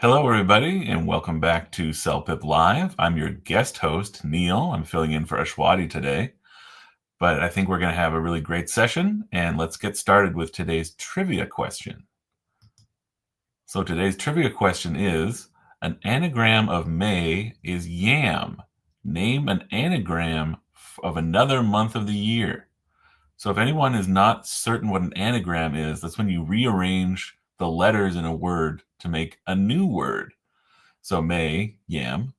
Hello, everybody, and welcome back to CELPIP Live. I'm your guest host, Neil. I'm filling in for Ashwati today, but I think we're going to have a really great session, and let's get started with today's trivia question. So today's trivia question is, an anagram of May is yam. Name an anagram of another month of the year. So if anyone is not certain what an anagram is, that's when you rearrange the letters in a word to make a new word. So May, yam,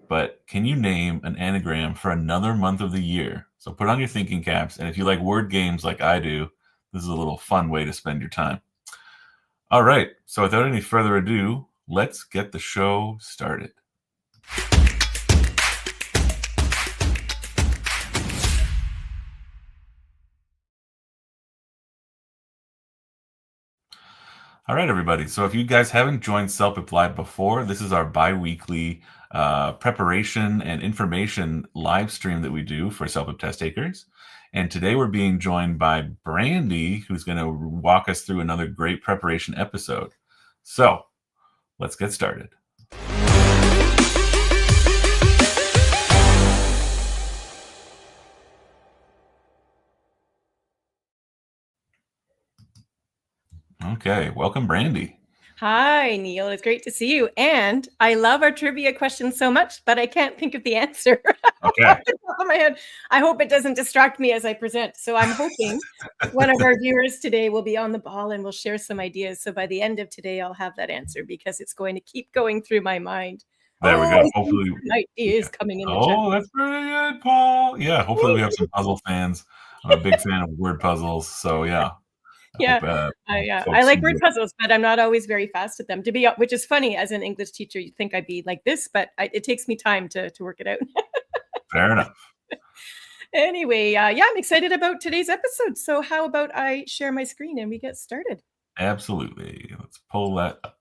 but can you name an anagram for another month of the year? So put on your thinking caps, and if you like word games like I do, this is a little fun way to spend your time. All right, so without any further ado, let's get the show started. All right, everybody. So if you guys haven't joined CELPIP Live before, this is our bi-weekly preparation and information live stream that we do for CELPIP test takers. And today we're being joined by Brandi, who's going to walk us through another great preparation episode. So let's get started. Okay, welcome, Brandi. Hi, Neil. It's great to see you. And I love our trivia questions so much, but I can't think of the answer. Okay. Off the top of my head. I hope it doesn't distract me as I present. So I'm hoping one of our viewers today will be on the ball and will share some ideas. So by the end of today, I'll have that answer because it's going to keep going through my mind. There we go. Hopefully, ideas coming in the chat. Oh, that's pretty good, Paul. Yeah, hopefully we have some puzzle fans. I'm a big fan of word puzzles, so yeah. I like word puzzles, but I'm not always very fast at them. Which is funny, as an English teacher, you'd think I'd be like this, but it takes me time to work it out. Fair enough. Anyway, I'm excited about today's episode. So how about I share my screen and we get started? Absolutely. Let's pull that up.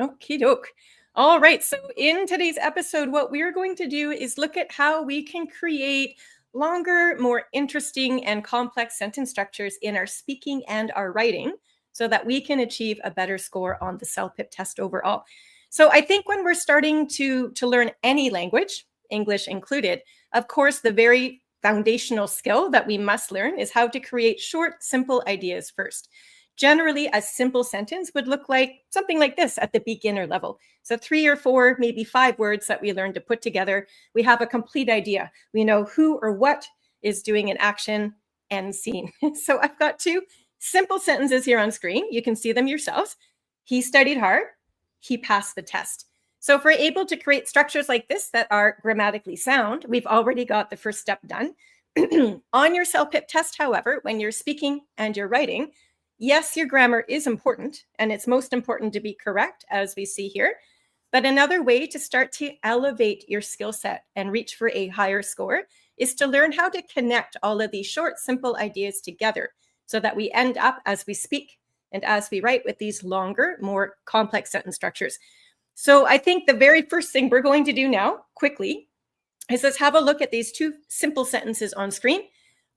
Okie doke. All right. So in today's episode, what we're going to do is look at how we can create longer, more interesting and complex sentence structures in our speaking and our writing so that we can achieve a better score on the CELPIP test overall. So I think when we're starting to learn any language, English included, of course, the very foundational skill that we must learn is how to create short, simple ideas first. Generally, a simple sentence would look like something like this at the beginner level. So 3 or 4, maybe 5 words that we learn to put together. We have a complete idea. We know who or what is doing an action and scene. So I've got 2 simple sentences here on screen. You can see them yourselves. He studied hard. He passed the test. So if we're able to create structures like this that are grammatically sound, we've already got the first step done. On your CELPIP test, however, when you're speaking and you're writing, yes, your grammar is important, and it's most important to be correct, as we see here. But another way to start to elevate your skill set and reach for a higher score is to learn how to connect all of these short, simple ideas together so that we end up, as we speak and as we write, with these longer, more complex sentence structures. So I think the very first thing we're going to do now, quickly, is let's have a look at these 2 simple sentences on screen.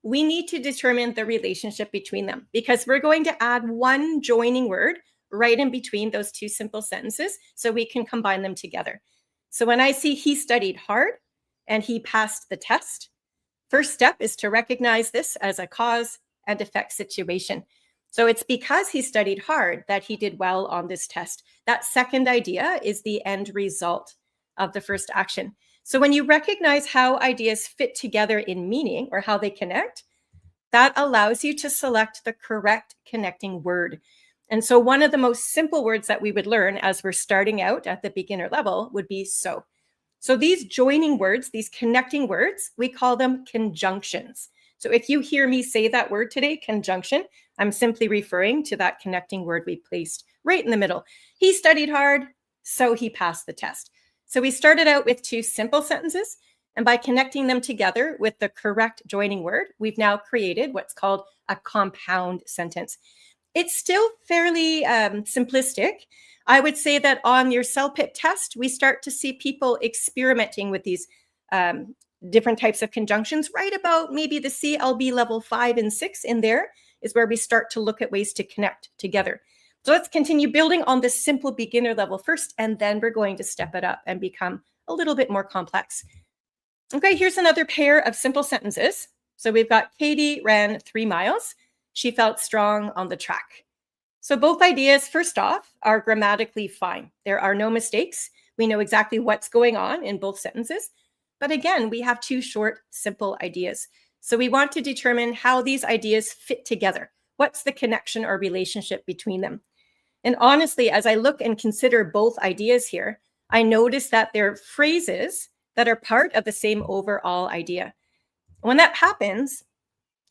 We need to determine the relationship between them because we're going to add one joining word right in between those 2 simple sentences so we can combine them together. So when I see he studied hard and he passed the test, first step is to recognize this as a cause and effect situation. So it's because he studied hard that he did well on this test. That second idea is the end result of the first action. So when you recognize how ideas fit together in meaning or how they connect, that allows you to select the correct connecting word. And so one of the most simple words that we would learn as we're starting out at the beginner level would be so. So these joining words, these connecting words, we call them conjunctions. So if you hear me say that word today, conjunction, I'm simply referring to that connecting word we placed right in the middle. He studied hard, so he passed the test. So we started out with 2 simple sentences, and by connecting them together with the correct joining word, we've now created what's called a compound sentence. It's still fairly simplistic. I would say that on your CELPIP test, we start to see people experimenting with these different types of conjunctions right about maybe the CLB level 5 and 6 in there is where we start to look at ways to connect together. So let's continue building on this simple beginner level first, and then we're going to step it up and become a little bit more complex. Okay, here's another pair of simple sentences. So we've got Katie ran 3 miles. She felt strong on the track. So both ideas, first off, are grammatically fine. There are no mistakes. We know exactly what's going on in both sentences. But again, we have 2 short, simple ideas. So we want to determine how these ideas fit together. What's the connection or relationship between them? And honestly, as I look and consider both ideas here, I notice that they're phrases that are part of the same overall idea. When that happens,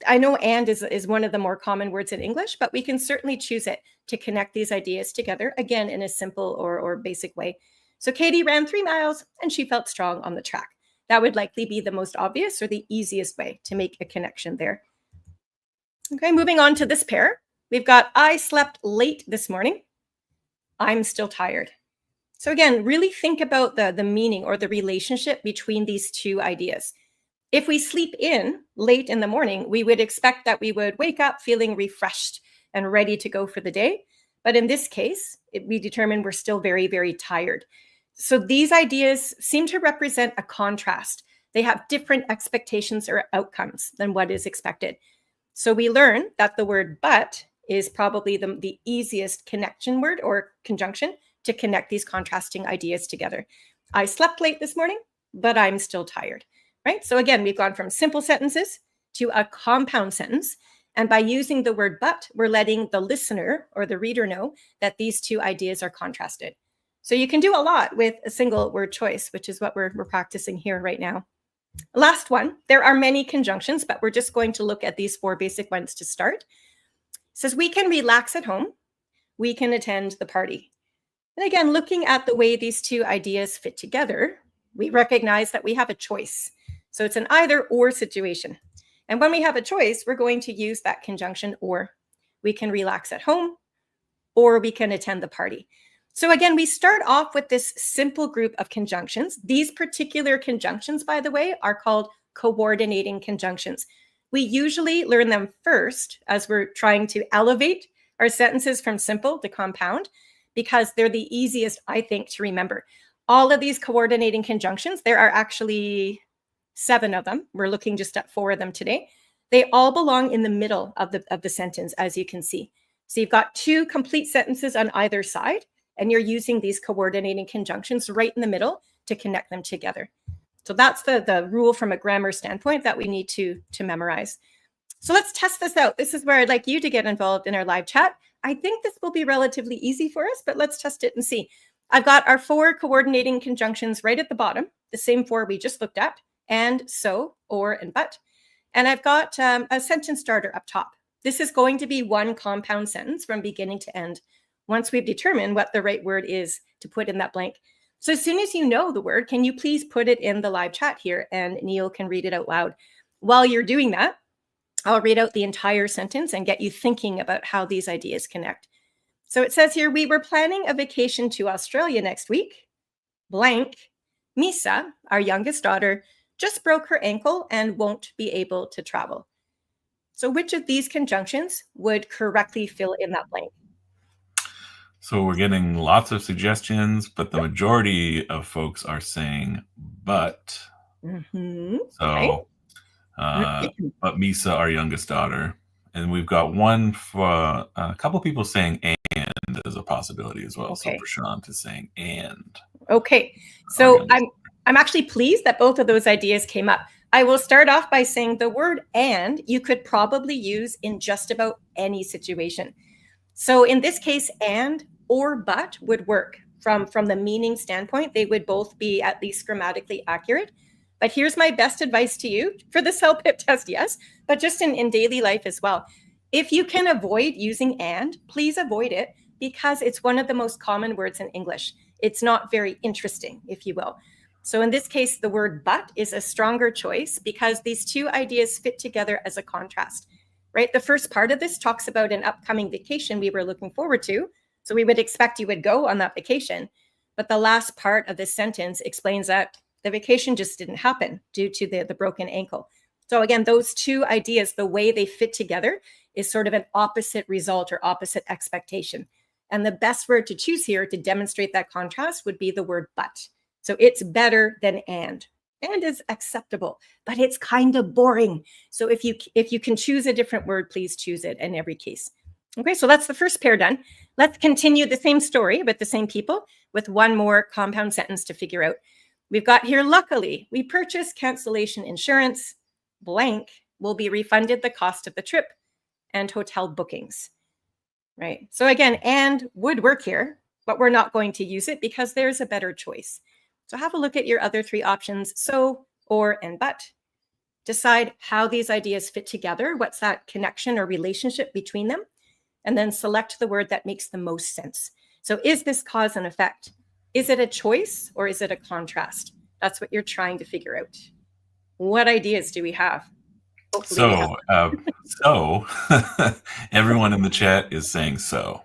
I know and is one of the more common words in English, but we can certainly choose it to connect these ideas together, again, in a simple or basic way. So Katie ran 3 miles and she felt strong on the track. That would likely be the most obvious or the easiest way to make a connection there. Okay, moving on to this pair. We've got I slept late this morning. I'm still tired. So again, really think about the meaning or the relationship between these 2 ideas. If we sleep in late in the morning, we would expect that we would wake up feeling refreshed and ready to go for the day. But in this case, we determine we're still very, very tired. So these ideas seem to represent a contrast. They have different expectations or outcomes than what is expected. So we learn that the word but is probably the easiest connection word or conjunction to connect these contrasting ideas together. I slept late this morning, but I'm still tired, right? So again, we've gone from simple sentences to a compound sentence. And by using the word but, we're letting the listener or the reader know that these 2 ideas are contrasted. So you can do a lot with a single word choice, which is what we're practicing here right now. Last one, there are many conjunctions, but we're just going to look at these 4 basic ones to start. It says we can relax at home, we can attend the party. And again, looking at the way these 2 ideas fit together, we recognize that we have a choice. So it's an either or situation. And when we have a choice, we're going to use that conjunction or. We can relax at home or we can attend the party. So again, we start off with this simple group of conjunctions. These particular conjunctions, by the way, are called coordinating conjunctions. We usually learn them first as we're trying to elevate our sentences from simple to compound, because they're the easiest, I think, to remember. All of these coordinating conjunctions, there are actually 7 of them. We're looking just at 4 of them today. They all belong in the middle of the sentence, as you can see. So you've got 2 complete sentences on either side, and you're using these coordinating conjunctions right in the middle to connect them together. So that's the rule from a grammar standpoint that we need to memorize. So let's test this out. This is where I'd like you to get involved in our live chat. I think this will be relatively easy for us, but let's test it and see. I've got our 4 coordinating conjunctions right at the bottom, the same 4 we just looked at, and, so, or, and but. And I've got a sentence starter up top. This is going to be one compound sentence from beginning to end, once we've determined what the right word is to put in that blank. So as soon as you know the word, can you please put it in the live chat here and Neil can read it out loud. While you're doing that, I'll read out the entire sentence and get you thinking about how these ideas connect. So it says here, we were planning a vacation to Australia next week. Blank. Misa, our youngest daughter, just broke her ankle and won't be able to travel. So which of these conjunctions would correctly fill in that blank? So we're getting lots of suggestions, but the majority of folks are saying but. Mm-hmm. So, but Misa, our youngest daughter. And we've got one for a couple people saying and as a possibility as well. Okay. So Prashant is saying and. Okay. So I'm actually pleased that both of those ideas came up. I will start off by saying the word and you could probably use in just about any situation. So in this case, and or but would work from the meaning standpoint. They would both be at least grammatically accurate. But here's my best advice to you for the CELPIP test, yes, but just in daily life as well. If you can avoid using and, please avoid it because it's one of the most common words in English. It's not very interesting, if you will. So in this case, the word but is a stronger choice because these 2 ideas fit together as a contrast, right? The first part of this talks about an upcoming vacation we were looking forward to. So we would expect you would go on that vacation. But the last part of this sentence explains that the vacation just didn't happen due to the broken ankle. So again, those 2 ideas, the way they fit together is sort of an opposite result or opposite expectation. And the best word to choose here to demonstrate that contrast would be the word but. So it's better than and is acceptable, but it's kind of boring. So if you can choose a different word, please choose it in every case. Okay, so that's the first pair done. Let's continue the same story with the same people with one more compound sentence to figure out. We've got here, luckily, we purchased cancellation insurance, blank will be refunded the cost of the trip and hotel bookings, right? So again, and would work here, but we're not going to use it because there's a better choice. So have a look at your other three options, so, or, and but. Decide how these ideas fit together. What's that connection or relationship between them? And then select the word that makes the most sense. So is this cause and effect? Is it a choice or is it a contrast? That's what you're trying to figure out. What ideas do we have? So everyone in the chat is saying so.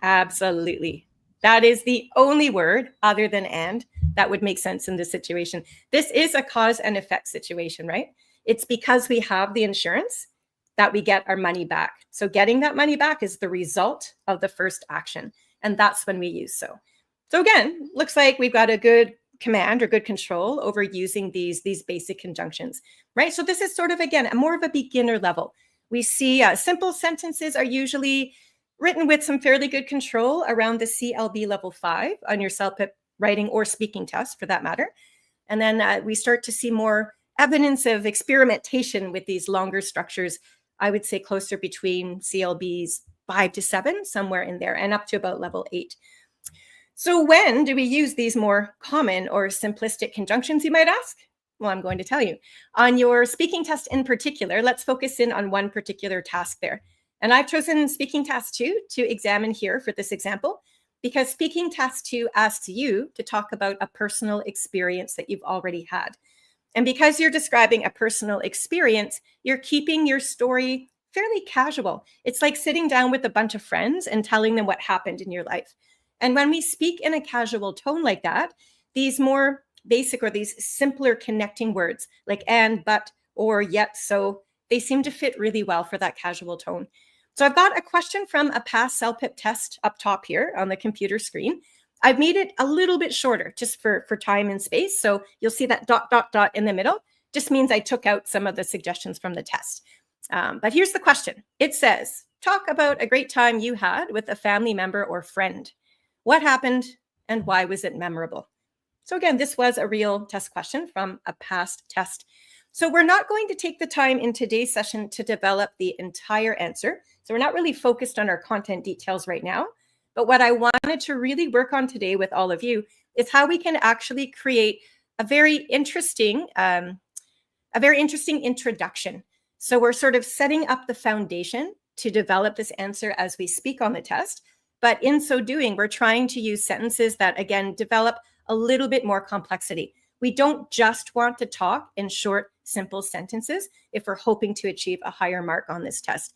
Absolutely. That is the only word other than and that would make sense in this situation. This is a cause and effect situation, right? It's because we have the insurance that we get our money back. So getting that money back is the result of the first action. And that's when we use so. So again, looks like we've got a good command or good control over using these basic conjunctions, right? So this is sort of, again, more of a beginner level. We see simple sentences are usually written with some fairly good control around the CLB level 5 on your CELPIP writing or speaking test for that matter. And then we start to see more evidence of experimentation with these longer structures. I would say closer between CLBs 5 to 7, somewhere in there, and up to about level 8. So when do we use these more common or simplistic conjunctions, you might ask? Well, I'm going to tell you. On your speaking test in particular, let's focus in on one particular task there. And I've chosen speaking task 2 to examine here for this example, because speaking task 2 asks you to talk about a personal experience that you've already had. And because you're describing a personal experience, you're keeping your story fairly casual. It's like sitting down with a bunch of friends and telling them what happened in your life. And when we speak in a casual tone like that, these more basic or these simpler connecting words like and, but, or, yet, so, they seem to fit really well for that casual tone. So I've got a question from a past CELPIP test up top here on the computer screen. I've made it a little bit shorter just for time and space. So you'll see that ... in the middle just means I took out some of the suggestions from the test. But here's the question. It says, talk about a great time you had with a family member or friend. What happened and why was it memorable? So again, this was a real test question from a past test. So we're not going to take the time in today's session to develop the entire answer. So we're not really focused on our content details right now. But what I wanted to really work on today with all of you is how we can actually create a very interesting introduction. So we're sort of setting up the foundation to develop this answer as we speak on the test. But in so doing, we're trying to use sentences that, again, develop a little bit more complexity. We don't just want to talk in short, simple sentences if we're hoping to achieve a higher mark on this test.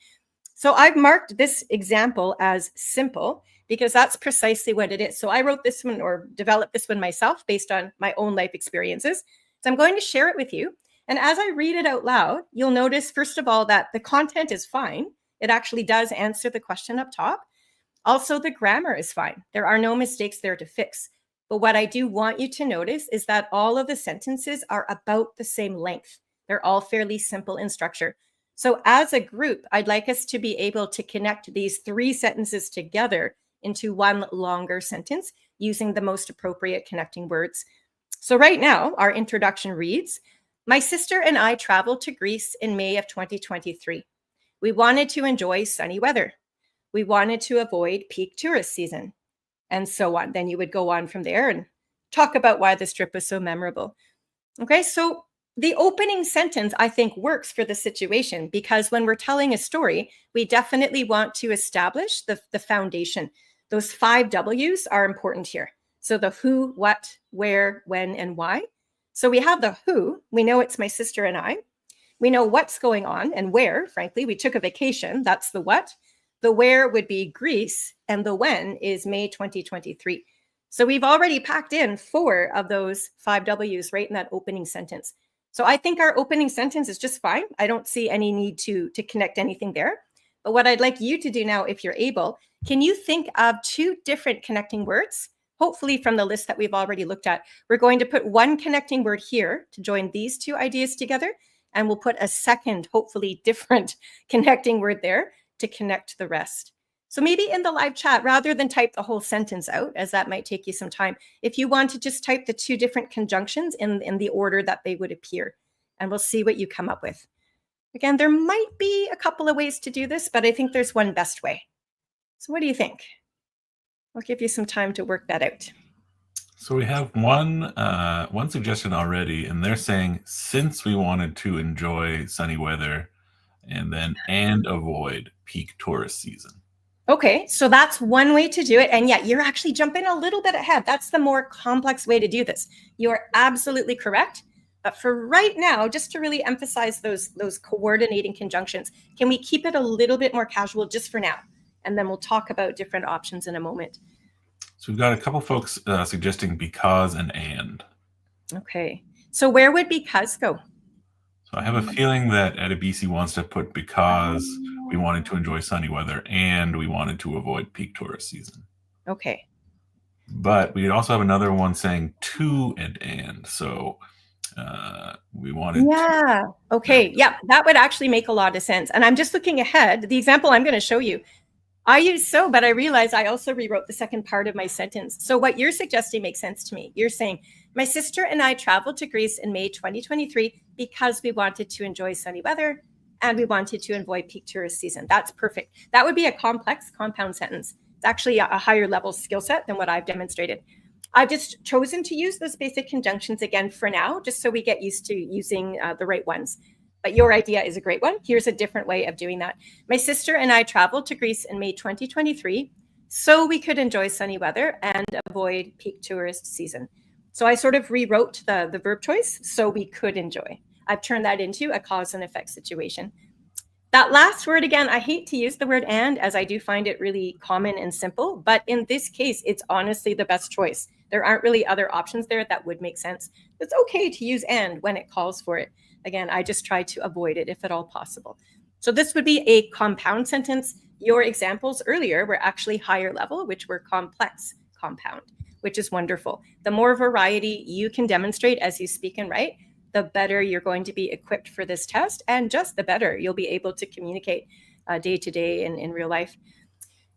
So I've marked this example as simple because that's precisely what it is. So I wrote this one or developed this one myself based on my own life experiences. So I'm going to share it with you. And as I read it out loud, you'll notice, first of all, that the content is fine. It actually does answer the question up top. Also, the grammar is fine. There are no mistakes there to fix. But what I do want you to notice is that all of the sentences are about the same length. They're all fairly simple in structure. So as a group, I'd like us to be able to connect these 3 sentences together into one longer sentence using the most appropriate connecting words. So right now, our introduction reads, my sister and I traveled to Greece in May of 2023. We wanted to enjoy sunny weather. We wanted to avoid peak tourist season, and so on. Then you would go on from there and talk about why this trip was so memorable. Okay, so the opening sentence, I think, works for the situation because when we're telling a story, we definitely want to establish the foundation. Those 5 W's are important here. So the who, what, where, when, and why. So we have the who. We know it's my sister and I. We know what's going on and where, frankly. We took a vacation. That's the what. The where would be Greece, and the when is May 2023. So we've already packed in 4 of those 5 W's right in that opening sentence. So I think our opening sentence is just fine. I don't see any need to connect anything there. But what I'd like you to do now, if you're able, Can you think of two different connecting words? Hopefully from the list that we've already looked at. We're going to put one connecting word here to join these two ideas together, and we'll put a second, hopefully different connecting word there to connect the rest. So maybe in the live chat, rather than type the whole sentence out, as that might take you some time, if you want to just type the two different conjunctions in the order that they would appear, and we'll see what you come up with. Again, there might be a couple of ways to do this, but I think there's one best way. So what do you think? I'll give you some time to work that out. So we have one suggestion already, and they're saying, since we wanted to enjoy sunny weather, and avoid peak tourist season. Okay, so that's one way to do it. And yeah, you're actually jumping a little bit ahead. That's the more complex way to do this. You are absolutely correct. But for right now, just to really emphasize those coordinating conjunctions, can we keep it a little bit more casual just for now? And then we'll talk about different options in a moment. So we've got a couple folks suggesting because and. Okay, so where would because go? So I have a feeling that Adibisi wants to put because we wanted to enjoy sunny weather and we wanted to avoid peak tourist season. Okay. But we also have another one saying to and. So we wanted to. Okay. Yeah, that would actually make a lot of sense. And I'm just looking ahead. The example I'm going to show you, I use so, but I realized I also rewrote the second part of my sentence. So what you're suggesting makes sense to me. You're saying, my sister and I traveled to Greece in May 2023 because we wanted to enjoy sunny weather and we wanted to avoid peak tourist season. That's perfect. That would be a complex compound sentence. It's actually a higher level skill set than what I've demonstrated. I've just chosen to use those basic conjunctions again for now, just so we get used to using the right ones. But your idea is a great one. Here's a different way of doing that. My sister and I traveled to Greece in May 2023 so we could enjoy sunny weather and avoid peak tourist season. So I sort of rewrote the verb choice, so we could enjoy. I've turned that into a cause and effect situation. That last word, again, I hate to use the word and, as I do find it really common and simple, but in this case, it's honestly the best choice. There aren't really other options there that would make sense. It's okay to use and when it calls for it. Again, I just try to avoid it if at all possible. So this would be a compound sentence. Your examples earlier were actually higher level, which were complex compound, which is wonderful. The more variety you can demonstrate as you speak and write, the better you're going to be equipped for this test, and just the better you'll be able to communicate day to day in real life.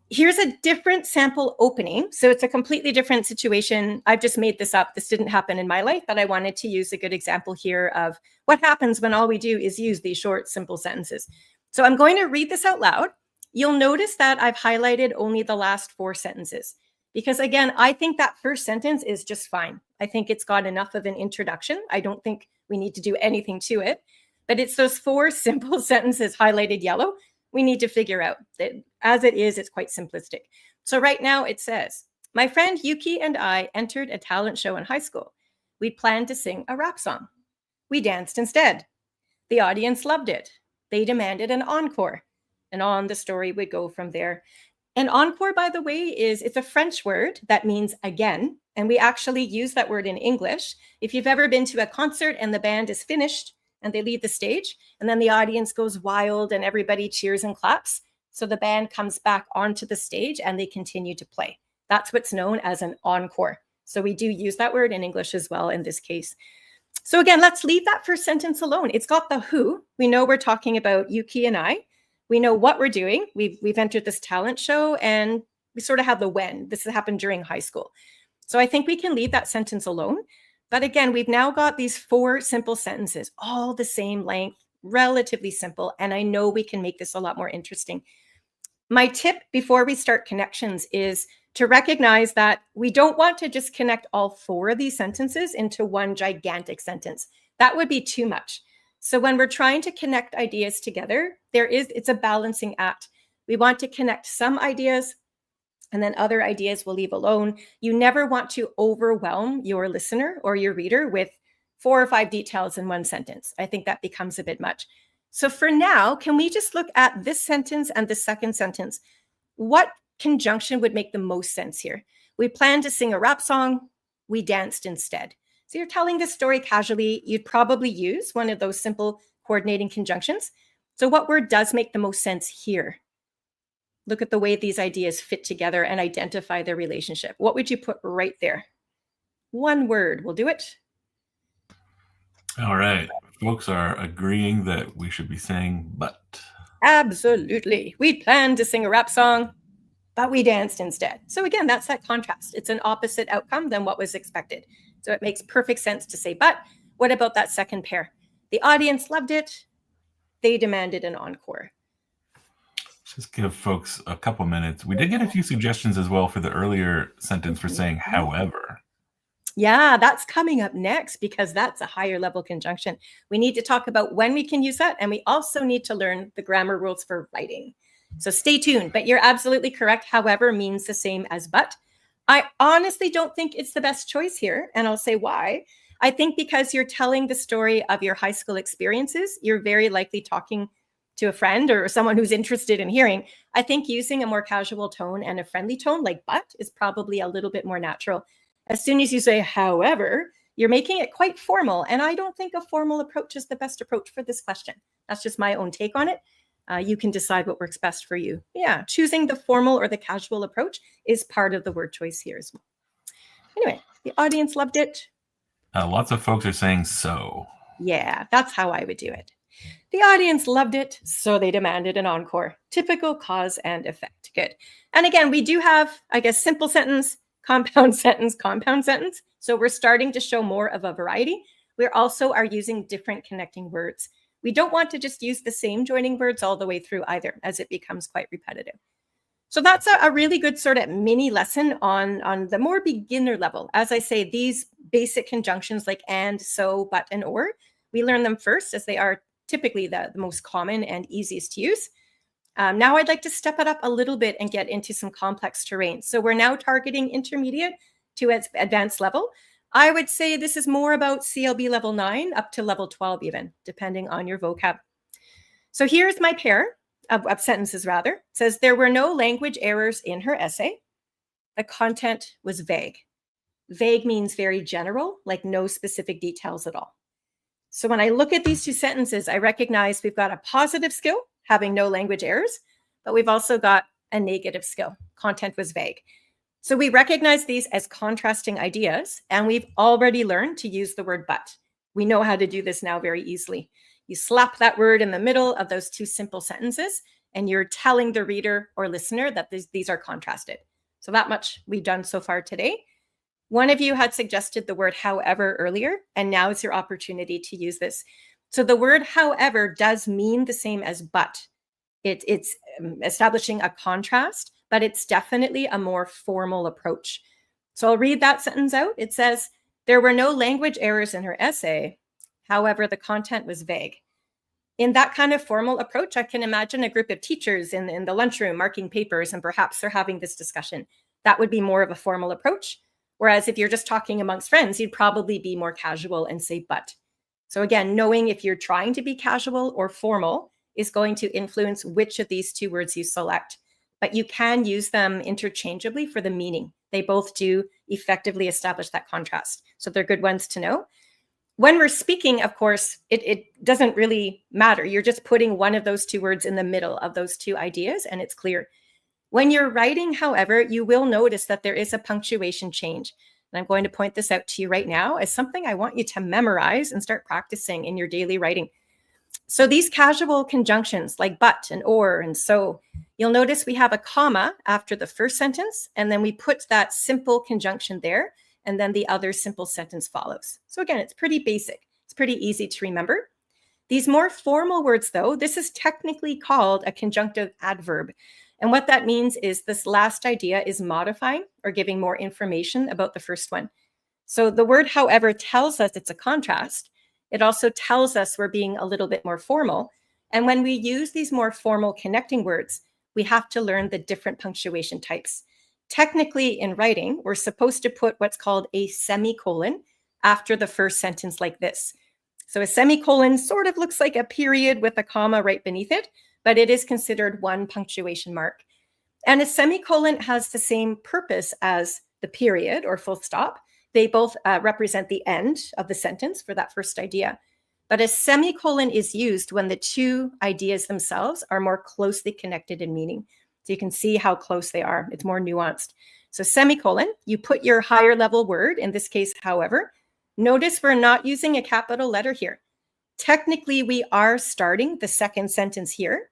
Here's a different sample opening. So it's a completely different situation. I've just made this up. This didn't happen in my life, but I wanted to use a good example here of what happens when all we do is use these short, simple sentences. So I'm going to read this out loud. You'll notice that I've highlighted only the last 4 sentences because, again, I think that first sentence is just fine. I think it's got enough of an introduction. I don't think we need to do anything to it, but it's those 4 simple sentences highlighted yellow we need to figure out. That as it is, it's quite simplistic. So right now it says, my friend Yuki and I entered a talent show in high school. We planned to sing a rap song. We danced instead. The audience loved it. They demanded an encore. And on the story would go from there. An encore, by the way, it's a French word that means again. And we actually use that word in English. If you've ever been to a concert and the band is finished and they leave the stage, and then the audience goes wild and everybody cheers and claps. So the band comes back onto the stage and they continue to play. That's what's known as an encore. So we do use that word in English as well in this case. So again, let's leave that first sentence alone. It's got the who. We know we're talking about Yuki and I. We know what we're doing. We've entered this talent show, and we sort of have the when. This has happened during high school. So I think we can leave that sentence alone. But again, we've now got these 4 simple sentences, all the same length, relatively simple. And I know we can make this a lot more interesting. My tip before we start connections is to recognize that we don't want to just connect all 4 of these sentences into one gigantic sentence. That would be too much. So when we're trying to connect ideas together, it's a balancing act. We want to connect some ideas, and then other ideas we'll leave alone. You never want to overwhelm your listener or your reader with 4 or 5 details in one sentence. I think that becomes a bit much. So for now, can we just look at this sentence and the second sentence? What conjunction would make the most sense here? We planned to sing a rap song. We danced instead. So you're telling this story casually. You'd probably use one of those simple coordinating conjunctions. So what word does make the most sense here? Look at the way these ideas fit together and identify their relationship. What would you put right there? One word will do it. All right. Folks are agreeing that we should be saying but. Absolutely. We planned to sing a rap song, but we danced instead. So again, that's that contrast. It's an opposite outcome than what was expected. So it makes perfect sense to say, but what about that second pair? The audience loved it. They demanded an encore. Just give folks a couple minutes. We did get a few suggestions as well for the earlier sentence for saying however. Yeah, that's coming up next because that's a higher level conjunction. We need to talk about when we can use that, and we also need to learn the grammar rules for writing. So stay tuned, but you're absolutely correct. However means the same as but. I honestly don't think it's the best choice here, and I'll say why. I think because you're telling the story of your high school experiences, you're very likely talking to a friend or someone who's interested in hearing. I think using a more casual tone and a friendly tone like but is probably a little bit more natural. As soon as you say, however, you're making it quite formal. And I don't think a formal approach is the best approach for this question. That's just my own take on it. You can decide what works best for you. Yeah, choosing the formal or the casual approach is part of the word choice here as well. Anyway, the audience loved it. Lots of folks are saying so. Yeah, that's how I would do it. The audience loved it, so they demanded an encore. Typical cause and effect. Good. And again, we do have, I guess, simple sentence, compound sentence, compound sentence. So we're starting to show more of a variety. We also are using different connecting words. We don't want to just use the same joining words all the way through either, as it becomes quite repetitive. So that's a really good sort of mini lesson on the more beginner level. As I say, these basic conjunctions like and, so, but, and or, we learn them first as they are typically the most common and easiest to use. Now I'd like to step it up a little bit and get into some complex terrain. So we're now targeting intermediate to advanced level. I would say this is more about CLB level 9 up to level 12 even, depending on your vocab. So here's my pair of sentences rather. It says, there were no language errors in her essay. The content was vague. Vague means very general, like no specific details at all. So when I look at these two sentences, I recognize we've got a positive skill, having no language errors, but we've also got a negative skill. Content was vague. So we recognize these as contrasting ideas, and we've already learned to use the word but. We know how to do this now very easily. You slap that word in the middle of those two simple sentences, and you're telling the reader or listener that these are contrasted. So that much we've done so far today. One of you had suggested the word however earlier, and now is your opportunity to use this. So the word however does mean the same as but. It's establishing a contrast, but it's definitely a more formal approach. So I'll read that sentence out. It says, there were no language errors in her essay. However, the content was vague. In that kind of formal approach, I can imagine a group of teachers in the lunchroom marking papers, and perhaps they're having this discussion. That would be more of a formal approach. Whereas if you're just talking amongst friends, you'd probably be more casual and say but. So again, knowing if you're trying to be casual or formal is going to influence which of these two words you select. But you can use them interchangeably for the meaning. They both do effectively establish that contrast. So they're good ones to know. When we're speaking, of course, it doesn't really matter. You're just putting one of those two words in the middle of those two ideas, and it's clear. When you're writing, however, you will notice that there is a punctuation change. And I'm going to point this out to you right now as something I want you to memorize and start practicing in your daily writing. So these casual conjunctions like but and or and so, you'll notice we have a comma after the first sentence, and then we put that simple conjunction there, and then the other simple sentence follows. So again, it's pretty basic. It's pretty easy to remember. These more formal words, though, this is technically called a conjunctive adverb. And what that means is this last idea is modifying or giving more information about the first one. So the word, however, tells us it's a contrast. It also tells us we're being a little bit more formal. And when we use these more formal connecting words, we have to learn the different punctuation types. Technically, in writing, we're supposed to put what's called a semicolon after the first sentence like this. So a semicolon sort of looks like a period with a comma right beneath it, but it is considered one punctuation mark. And a semicolon has the same purpose as the period or full stop. They both represent the end of the sentence for that first idea. But a semicolon is used when the two ideas themselves are more closely connected in meaning. So you can see how close they are. It's more nuanced. So semicolon, you put your higher level word, in this case, however. Notice we're not using a capital letter here. Technically, we are starting the second sentence here,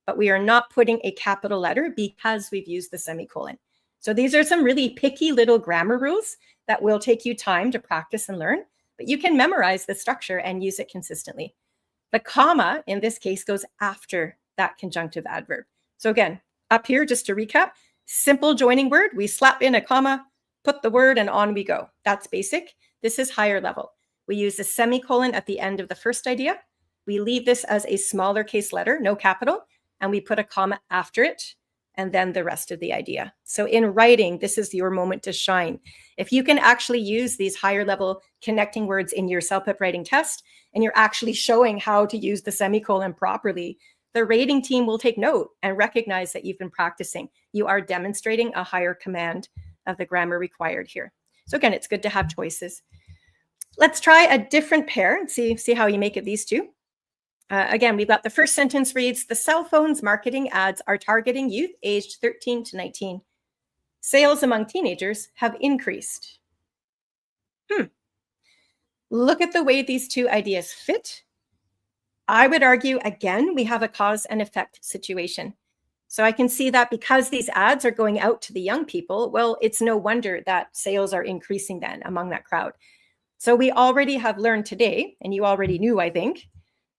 but we are not putting a capital letter because we've used the semicolon. So these are some really picky little grammar rules that will take you time to practice and learn, but you can memorize the structure and use it consistently. The comma, in this case, goes after that conjunctive adverb. So again, up here, just to recap, simple joining word, we slap in a comma, put the word, and on we go. That's basic. This is higher level. We use a semicolon at the end of the first idea. We leave this as a smaller case letter, no capital, and we put a comma after it, and then the rest of the idea. So in writing, this is your moment to shine. If you can actually use these higher level connecting words in your CELPIP writing test, and you're actually showing how to use the semicolon properly, the rating team will take note and recognize that you've been practicing. You are demonstrating a higher command of the grammar required here. So again, it's good to have choices. Let's try a different pair and see how you make it these two. Again, we've got the first sentence reads, the cell phones marketing ads are targeting youth aged 13 to 19. Sales among teenagers have increased. Look at the way these two ideas fit. I would argue, again, we have a cause and effect situation. So I can see that because these ads are going out to the young people, well, it's no wonder that sales are increasing then among that crowd. So we already have learned today, and you already knew, I think,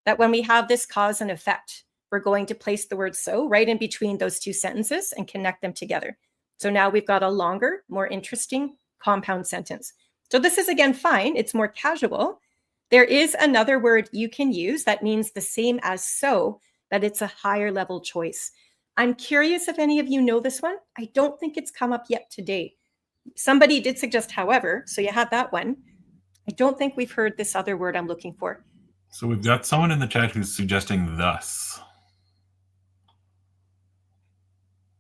that when we have this cause and effect, we're going to place the word so right in between those two sentences and connect them together. So now we've got a longer, more interesting compound sentence. So this is, again, fine. It's more casual. There is another word you can use that means the same as so, but it's a higher level choice. I'm curious if any of you know this one. I don't think it's come up yet today. Somebody did suggest, however, so you had that one. I don't think we've heard this other word I'm looking for. So we've got someone in the chat who's suggesting thus.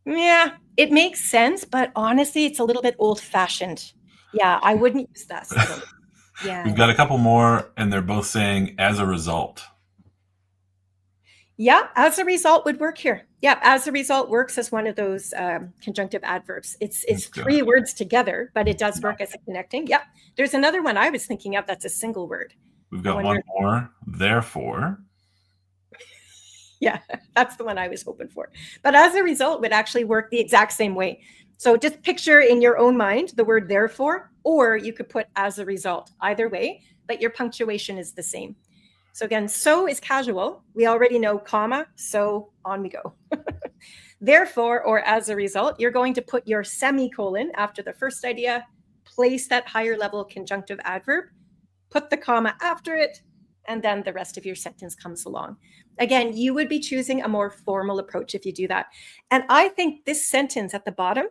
Yeah, it makes sense, but honestly, it's a little bit old-fashioned. Yeah, I wouldn't use thus. Yeah. We've got a couple more, and they're both saying as a result. Yeah, as a result would work here. Yeah, as a result works as one of those conjunctive adverbs. It's three words together, but it does work as a connecting. Yeah, there's another one I was thinking of that's a single word. We've got one more, therefore. Yeah, that's the one I was hoping for. But as a result would actually work the exact same way. So just picture in your own mind the word therefore, or you could put as a result, either way, but your punctuation is the same. So again, so is casual. We already know comma, so on we go. Therefore, or as a result, you're going to put your semicolon after the first idea, place that higher level conjunctive adverb, put the comma after it, and then the rest of your sentence comes along. Again, you would be choosing a more formal approach if you do that. And I think this sentence at the bottom,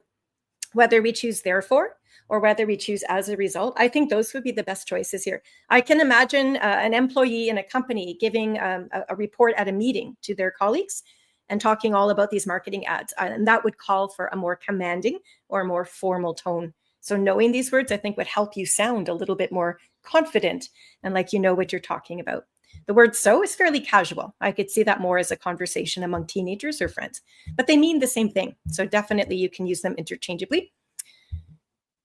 whether we choose therefore or whether we choose as a result, I think those would be the best choices here. I can imagine an employee in a company giving a report at a meeting to their colleagues and talking all about these marketing ads. And that would call for a more commanding or more formal tone. So knowing these words, I think, would help you sound a little bit more confident and like you know what you're talking about. The word so is fairly casual. I could see that more as a conversation among teenagers or friends, but they mean the same thing. So definitely you can use them interchangeably.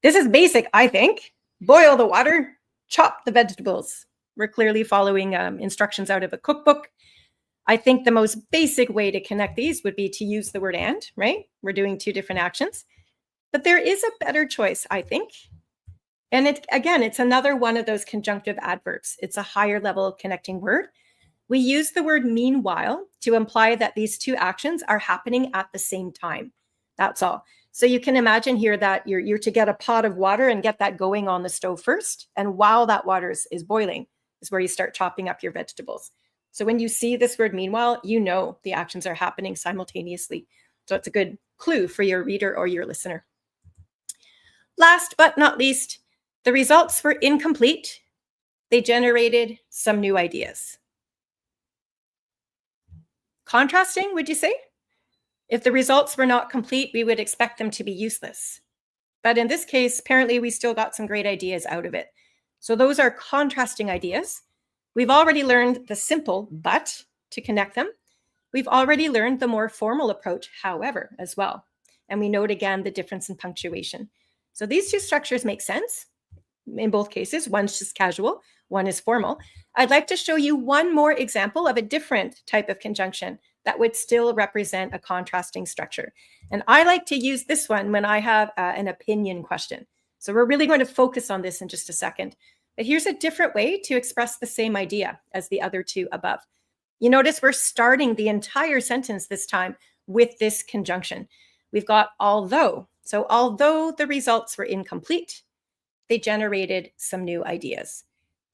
This is basic, I think. Boil the water, chop the vegetables. We're clearly following instructions out of a cookbook. I think the most basic way to connect these would be to use the word and, right? We're doing two different actions. But there is a better choice, I think. And it's another one of those conjunctive adverbs. It's a higher level connecting word. We use the word meanwhile to imply that these two actions are happening at the same time. That's all. So you can imagine here that you're to get a pot of water and get that going on the stove first. And while that water is boiling is where you start chopping up your vegetables. So when you see this word meanwhile, you know the actions are happening simultaneously. So it's a good clue for your reader or your listener. Last but not least, the results were incomplete. They generated some new ideas. Contrasting, would you say? If the results were not complete, we would expect them to be useless. But in this case, apparently we still got some great ideas out of it. So those are contrasting ideas. We've already learned the simple but to connect them. We've already learned the more formal approach, however, as well. And we note again the difference in punctuation. So these two structures make sense in both cases. One's just casual, one is formal. I'd like to show you one more example of a different type of conjunction that would still represent a contrasting structure. And I like to use this one when I have an opinion question. So we're really going to focus on this in just a second. But here's a different way to express the same idea as the other two above. You notice we're starting the entire sentence this time with this conjunction. We've got although. So although the results were incomplete, they generated some new ideas.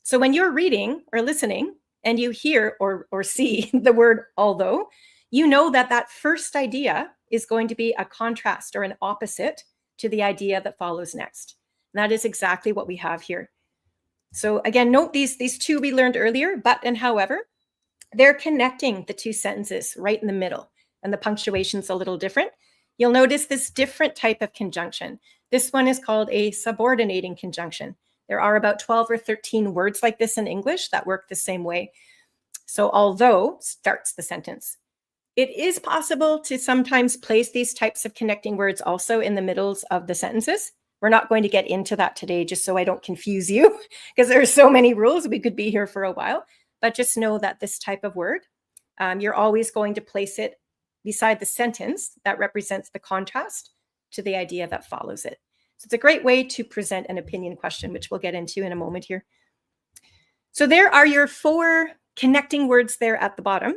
So when you're reading or listening and you hear or see the word although, you know that that first idea is going to be a contrast or an opposite to the idea that follows next. And that is exactly what we have here. So again, note these two we learned earlier, but and however, they're connecting the two sentences right in the middle, and the punctuation's a little different. You'll notice this different type of conjunction. This one is called a subordinating conjunction. There are about 12 or 13 words like this in English that work the same way. So although starts the sentence. It is possible to sometimes place these types of connecting words also in the middles of the sentences. We're not going to get into that today, just so I don't confuse you, because there are so many rules. We could be here for a while. But just know that this type of word, you're always going to place it beside the sentence that represents the contrast to the idea that follows it. So it's a great way to present an opinion question, which we'll get into in a moment here. So there are your 4 connecting words there at the bottom.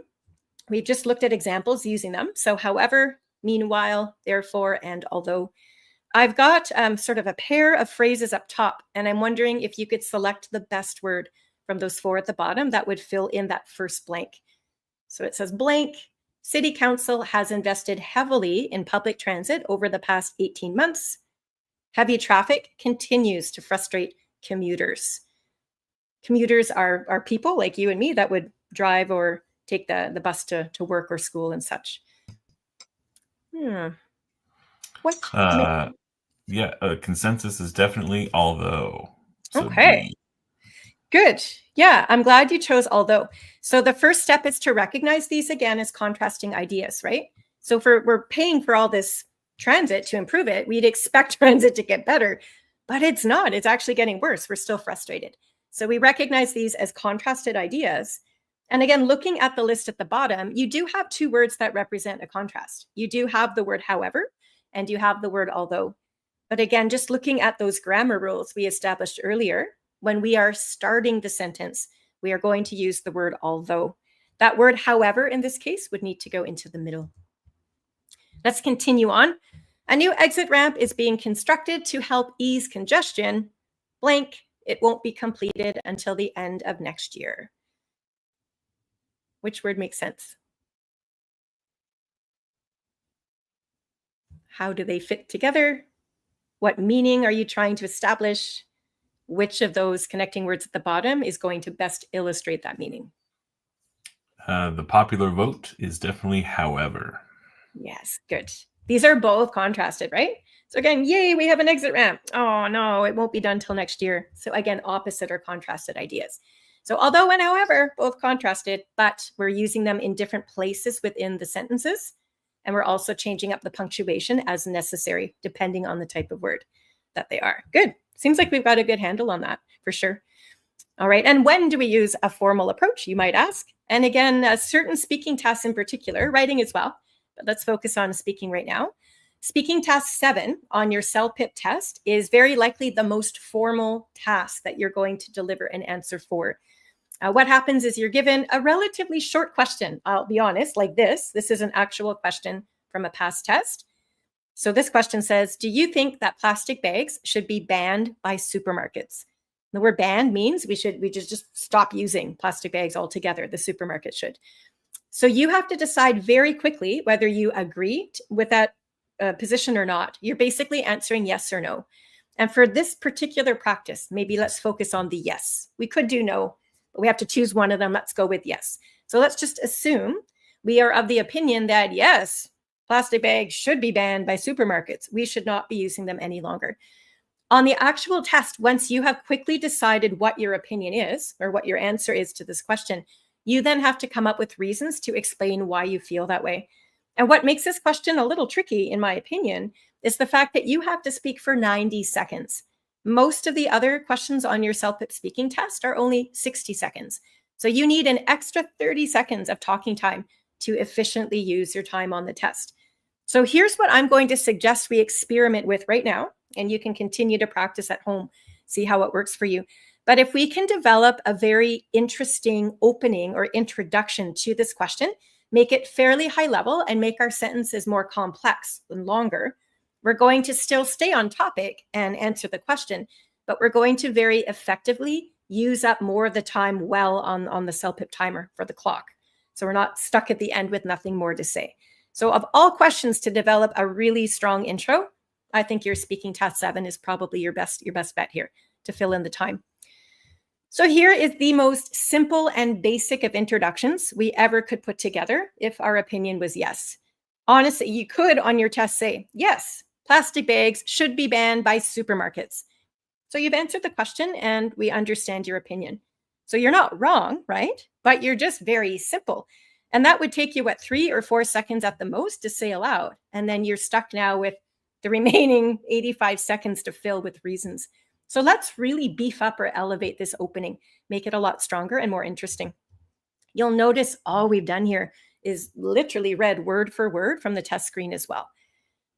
We've just looked at examples using them. So however, meanwhile, therefore, and although. I've got sort of a pair of phrases up top, and I'm wondering if you could select the best word from those 4 at the bottom that would fill in that first blank. So it says blank, City Council has invested heavily in public transit over the past 18 months. Heavy traffic continues to frustrate commuters. Commuters are people like you and me that would drive or take the bus to work or school and such. What? Yeah, consensus is definitely although. So Okay. D. Good. Yeah, I'm glad you chose although. So the first step is to recognize these again as contrasting ideas, right? So we're paying for all this transit to improve it. We'd expect transit to get better, but it's not. It's actually getting worse. We're still frustrated. So we recognize these as contrasted ideas. And again, looking at the list at the bottom, you do have 2 words that represent a contrast. You do have the word however, and you have the word although. But again, just looking at those grammar rules we established earlier, when we are starting the sentence, we are going to use the word although. That word however in this case would need to go into the middle. Let's continue on. A new exit ramp is being constructed to help ease congestion. Blank, it won't be completed until the end of next year. Which word makes sense? How do they fit together? What meaning are you trying to establish? Which of those connecting words at the bottom is going to best illustrate that meaning? The popular vote is definitely however. Yes, good. These are both contrasted, right? So again, yay, we have an exit ramp. Oh no, it won't be done till next year. So again, opposite or contrasted ideas. So although and however, both contrasted, but we're using them in different places within the sentences. And we're also changing up the punctuation as necessary, depending on the type of word that they are. Good. Seems like we've got a good handle on that for sure. All right. And when do we use a formal approach, you might ask? And again, certain speaking tasks in particular, writing as well. But let's focus on speaking right now. Speaking task 7 on your CELPIP test is very likely the most formal task that you're going to deliver an answer for. What happens is you're given a relatively short question. I'll be honest, like this. This is an actual question from a past test. So this question says, do you think that plastic bags should be banned by supermarkets? The word banned means we just stop using plastic bags altogether. The supermarket should. So you have to decide very quickly whether you agree with that position or not. You're basically answering yes or no. And for this particular practice, maybe let's focus on the yes. We could do no, but we have to choose one of them. Let's go with yes. So let's just assume we are of the opinion that yes, plastic bags should be banned by supermarkets. We should not be using them any longer. On the actual test, once you have quickly decided what your opinion is or what your answer is to this question, You then have to come up with reasons to explain why you feel that way. And what makes this question a little tricky, in my opinion, is the fact that you have to speak for 90 seconds. Most of the other questions on your CELPIP speaking test are only 60 seconds. So you need an extra 30 seconds of talking time to efficiently use your time on the test. So here's what I'm going to suggest we experiment with right now, and you can continue to practice at home, see how it works for you. But if we can develop a very interesting opening or introduction to this question, make it fairly high level and make our sentences more complex and longer, we're going to still stay on topic and answer the question, but we're going to very effectively use up more of the time well on the CELPIP timer for the clock. So we're not stuck at the end with nothing more to say. So of all questions to develop a really strong intro, I think your speaking test 7 is probably your best bet here to fill in the time. So here is the most simple and basic of introductions we ever could put together if our opinion was yes. Honestly, you could on your test say, yes, plastic bags should be banned by supermarkets. So you've answered the question and we understand your opinion. So you're not wrong, right? But you're just very simple. And that would take you, 3 or 4 seconds at the most to say aloud. And then you're stuck now with the remaining 85 seconds to fill with reasons. So let's really beef up or elevate this opening, make it a lot stronger and more interesting. You'll notice all we've done here is literally read word for word from the test screen as well.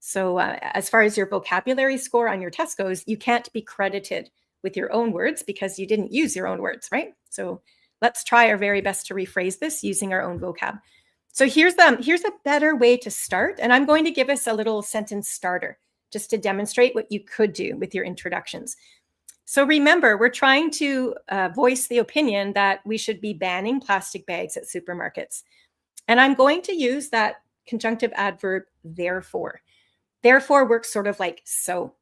So as far as your vocabulary score on your test goes, you can't be credited with your own words because you didn't use your own words, right? So let's try our very best to rephrase this using our own vocab. So here's a better way to start. And I'm going to give us a little sentence starter just to demonstrate what you could do with your introductions. So remember, we're trying to voice the opinion that we should be banning plastic bags at supermarkets. And I'm going to use that conjunctive adverb, therefore. Therefore works sort of like so.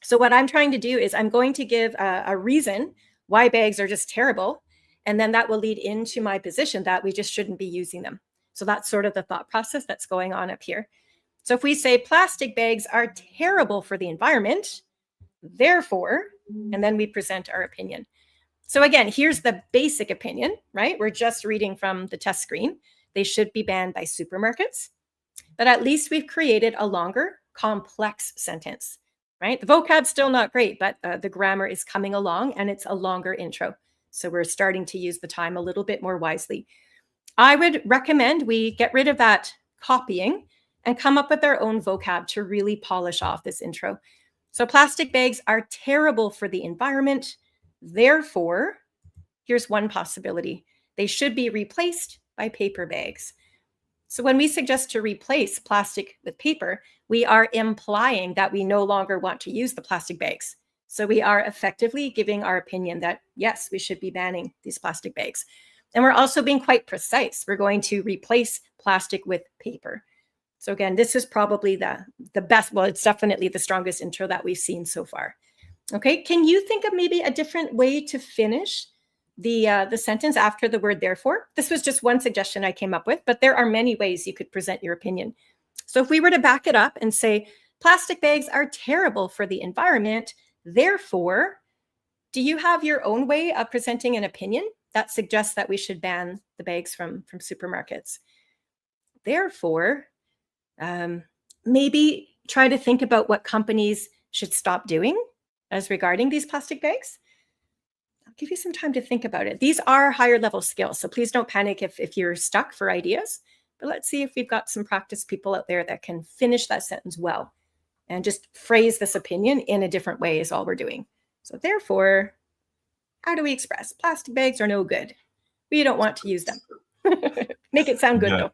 So what I'm trying to do is I'm going to give a reason why bags are just terrible. And then that will lead into my position that we just shouldn't be using them. So that's sort of the thought process that's going on up here. So if we say plastic bags are terrible for the environment, therefore, and then we present our opinion. So again, here's the basic opinion, right? We're just reading from the test screen. They should be banned by supermarkets, but at least we've created a longer, complex sentence, right? The vocab's still not great, but the grammar is coming along and it's a longer intro. So we're starting to use the time a little bit more wisely. I would recommend we get rid of that copying and come up with our own vocab to really polish off this intro. So plastic bags are terrible for the environment. Therefore, here's one possibility. They should be replaced by paper bags. So when we suggest to replace plastic with paper, we are implying that we no longer want to use the plastic bags. So we are effectively giving our opinion that, yes, we should be banning these plastic bags. And we're also being quite precise. We're going to replace plastic with paper. So again, this is probably the best, well, it's definitely the strongest intro that we've seen so far. Okay, can you think of maybe a different way to finish the sentence after the word therefore? This was just one suggestion I came up with, but there are many ways you could present your opinion. So if we were to back it up and say, plastic bags are terrible for the environment, therefore, do you have your own way of presenting an opinion that suggests that we should ban the bags from supermarkets? Therefore, maybe try to think about what companies should stop doing as regarding these plastic bags. I'll give you some time to think about it. These are higher level skills, so please don't panic if you're stuck for ideas. But let's see if we've got some practice people out there that can finish that sentence well and just phrase this opinion in a different way is all we're doing. So therefore, how do we express? Plastic bags are no good. We don't want to use them. Make it sound good, though.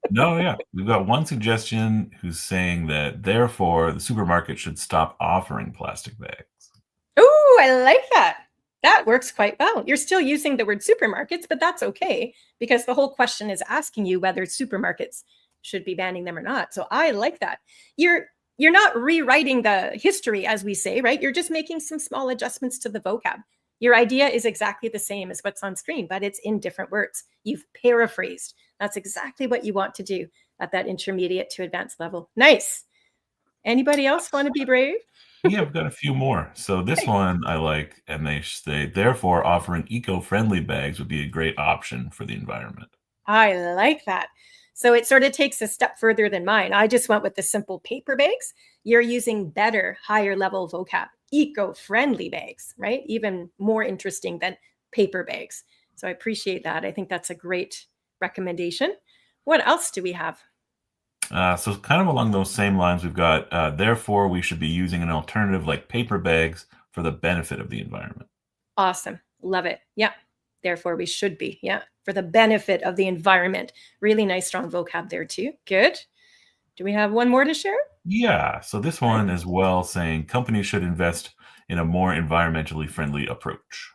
No, yeah. We've got one suggestion who's saying that, therefore, the supermarket should stop offering plastic bags. Oh, I like that. That works quite well. You're still using the word supermarkets, but that's okay because the whole question is asking you whether supermarkets should be banning them or not. So I like that. You're not rewriting the history, as we say, right? You're just making some small adjustments to the vocab. Your idea is exactly the same as what's on screen, but it's in different words. You've paraphrased. That's exactly what you want to do. at that intermediate to advanced level. Nice. Anybody else want to be brave? Yeah, we've got a few more. So this Great. one I like, and they say, therefore, offering eco-friendly bags would be a great option for the environment. I like that. So it sort of takes a step further than mine. I just went with the simple paper bags. You're using better, higher level vocab, eco friendly bags, right? Even more interesting than paper bags. So I appreciate that. I think that's a great recommendation. What else do we have? So kind of along those same lines, we've got, therefore, we should be using an alternative like paper bags for the benefit of the environment. Awesome. Love it. Yeah. Therefore, we should be. Yeah. For the benefit of the environment. Really nice, strong vocab there, too. Good. Do we have one more to share? Yeah, so this Right. one as well saying companies should invest in a more environmentally friendly approach.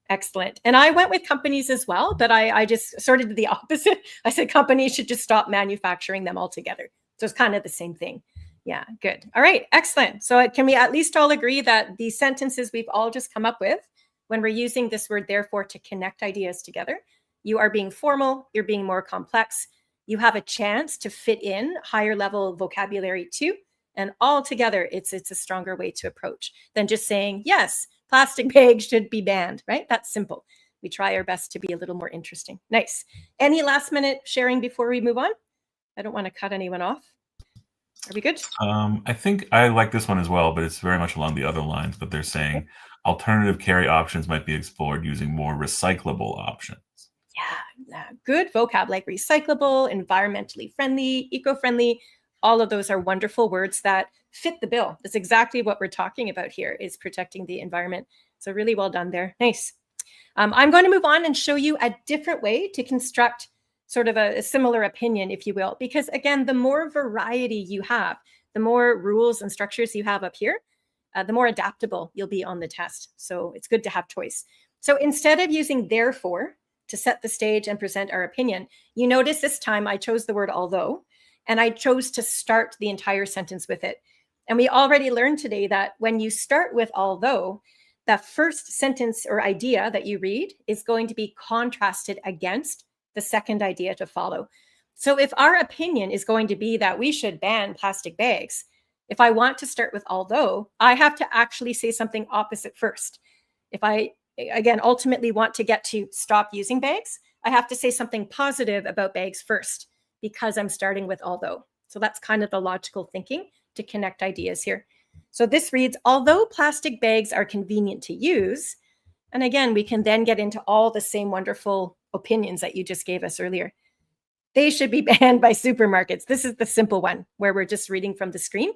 Excellent. And I went with companies as well, but I just sort of did the opposite. I said companies should just stop manufacturing them altogether. So it's kind of the same thing. Yeah, good. All right, excellent. So can we at least all agree that these sentences we've all just come up with, when we're using this word therefore to connect ideas together, you are being formal, you're being more complex, you have a chance to fit in higher level vocabulary too, and all together it's a stronger way to approach than just saying yes, plastic bags should be banned, right? That's simple. We try our best to be a little more interesting. Nice. Any last minute sharing before we move on? I don't want to cut anyone off. Are we good? I think I like this one as well, but it's very much along the other lines. But they're Okay. saying alternative carry options might be explored using more recyclable options. Yeah, good vocab like recyclable, environmentally friendly, eco friendly. All of those are wonderful words that fit the bill. That's exactly what we're talking about here is protecting the environment. So really well done there. Nice. I'm going to move on and show you a different way to construct sort of a similar opinion, if you will, because again, the more variety you have, the more rules and structures you have up here, the more adaptable you'll be on the test. So it's good to have choice. So instead of using therefore to set the stage and present our opinion, you notice this time I chose the word although, and I chose to start the entire sentence with it. And we already learned today that when you start with although, the first sentence or idea that you read is going to be contrasted against the second idea to follow. So if our opinion is going to be that we should ban plastic bags, if I want to start with although, I have to actually say something opposite first. If I, again, ultimately want to get to stop using bags, I have to say something positive about bags first because I'm starting with although. So that's kind of the logical thinking to connect ideas here. So this reads, although plastic bags are convenient to use, and again, we can then get into all the same wonderful opinions that you just gave us earlier. They should be banned by supermarkets. This is the simple one where we're just reading from the screen,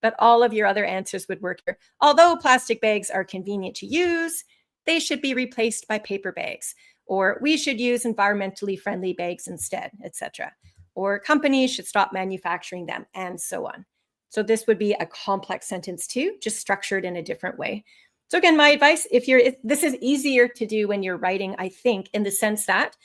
but all of your other answers would work here. Although plastic bags are convenient to use, they should be replaced by paper bags, or we should use environmentally friendly bags instead, etc. Or companies should stop manufacturing them, and so on. So this would be a complex sentence too, just structured in a different way. So again, my advice, if this is easier to do when you're writing, I think, in the sense that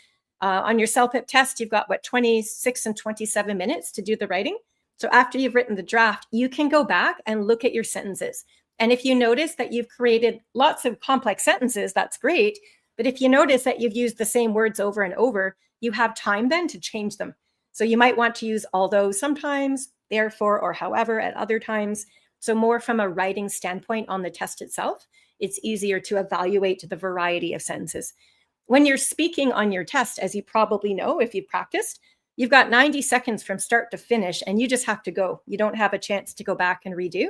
on your CELPIP test, you've got 26 and 27 minutes to do the writing. So after you've written the draft, you can go back and look at your sentences. And if you notice that you've created lots of complex sentences, that's great. But if you notice that you've used the same words over and over, you have time then to change them. So you might want to use although sometimes, therefore, or however at other times. So more from a writing standpoint on the test itself, it's easier to evaluate the variety of sentences. When you're speaking on your test, as you probably know if you've practiced, you've got 90 seconds from start to finish, and you just have to go. You don't have a chance to go back and redo.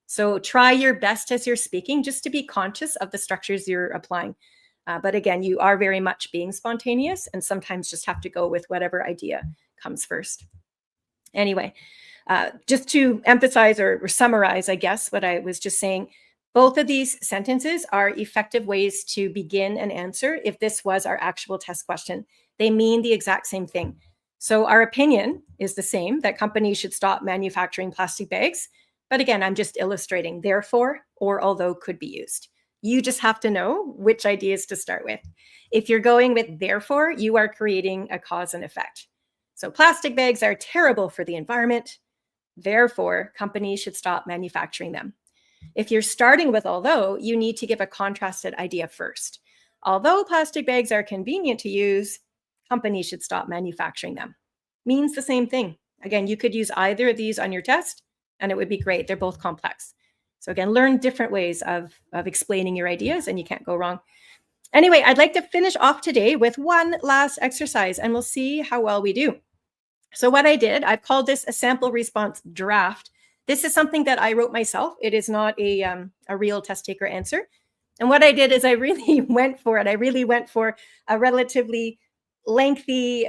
So try your best as you're speaking just to be conscious of the structures you're applying. But again, you are very much being spontaneous and sometimes just have to go with whatever idea comes first. Anyway, just to emphasize or summarize, I guess, what I was just saying, both of these sentences are effective ways to begin an answer if this was our actual test question. They mean the exact same thing. So our opinion is the same, that companies should stop manufacturing plastic bags. But again, I'm just illustrating therefore or although could be used. You just have to know which ideas to start with. If you're going with therefore, you are creating a cause and effect. So plastic bags are terrible for the environment. Therefore, companies should stop manufacturing them. If you're starting with although, you need to give a contrasted idea first. Although plastic bags are convenient to use, companies should stop manufacturing them. Means the same thing. Again, you could use either of these on your test and it would be great. They're both complex. So again, learn different ways of explaining your ideas and you can't go wrong. Anyway, I'd like to finish off today with one last exercise and we'll see how well we do. So what I did, I've called this a sample response draft. This is something that I wrote myself. It is not a real test taker answer. And what I did is I really went for it. I really went for a relatively lengthy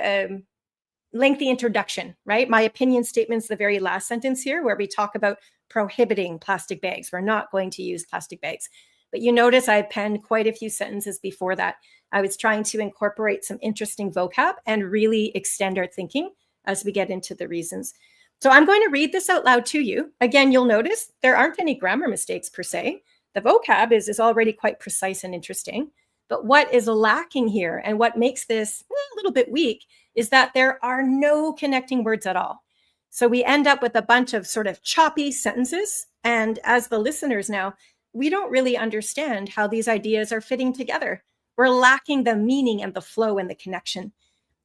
introduction, right? My opinion statement's the very last sentence here where we talk about prohibiting plastic bags. We're not going to use plastic bags. But you notice I penned quite a few sentences before that. I was trying to incorporate some interesting vocab and really extend our thinking as we get into the reasons. So I'm going to read this out loud to you. Again, you'll notice there aren't any grammar mistakes per se. The vocab is already quite precise and interesting. But what is lacking here and what makes this a little bit weak is that there are no connecting words at all. So we end up with a bunch of sort of choppy sentences. And as the listeners now, we don't really understand how these ideas are fitting together. We're lacking the meaning and the flow and the connection.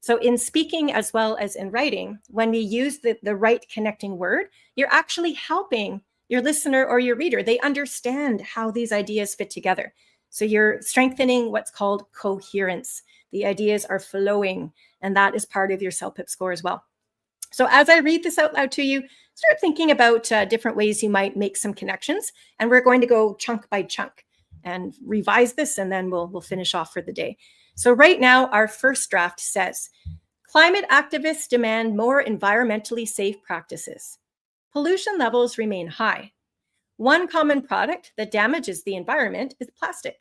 So in speaking as well as in writing, when we use the right connecting word, you're actually helping your listener or your reader. They understand how these ideas fit together. So you're strengthening what's called coherence. The ideas are flowing, and that is part of your CELPIP score as well. So as I read this out loud to you, start thinking about different ways you might make some connections. And we're going to go chunk by chunk and revise this, and then we'll finish off for the day. So right now, our first draft says, climate activists demand more environmentally safe practices. Pollution levels remain high. One common product that damages the environment is plastic.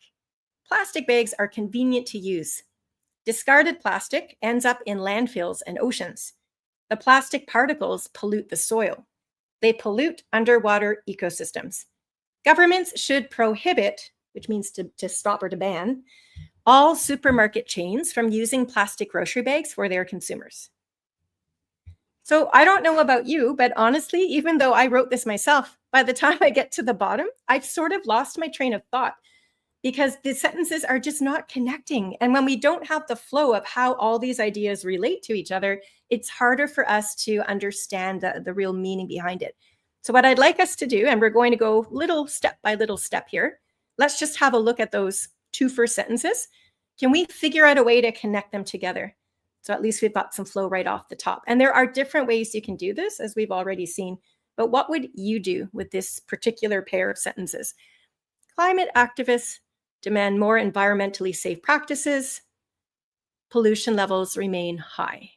Plastic bags are convenient to use. Discarded plastic ends up in landfills and oceans. The plastic particles pollute the soil. They pollute underwater ecosystems. Governments should prohibit, which means to stop or to ban, all supermarket chains from using plastic grocery bags for their consumers. So I don't know about you, but honestly, even though I wrote this myself, by the time I get to the bottom, I've sort of lost my train of thought because the sentences are just not connecting. And when we don't have the flow of how all these ideas relate to each other, it's harder for us to understand the real meaning behind it. So what I'd like us to do, and we're going to go little step by little step here, let's just have a look at those two first sentences. Can we figure out a way to connect them together? So at least we've got some flow right off the top. And there are different ways you can do this, as we've already seen. But what would you do with this particular pair of sentences? Climate activists demand more environmentally safe practices. Pollution levels remain high.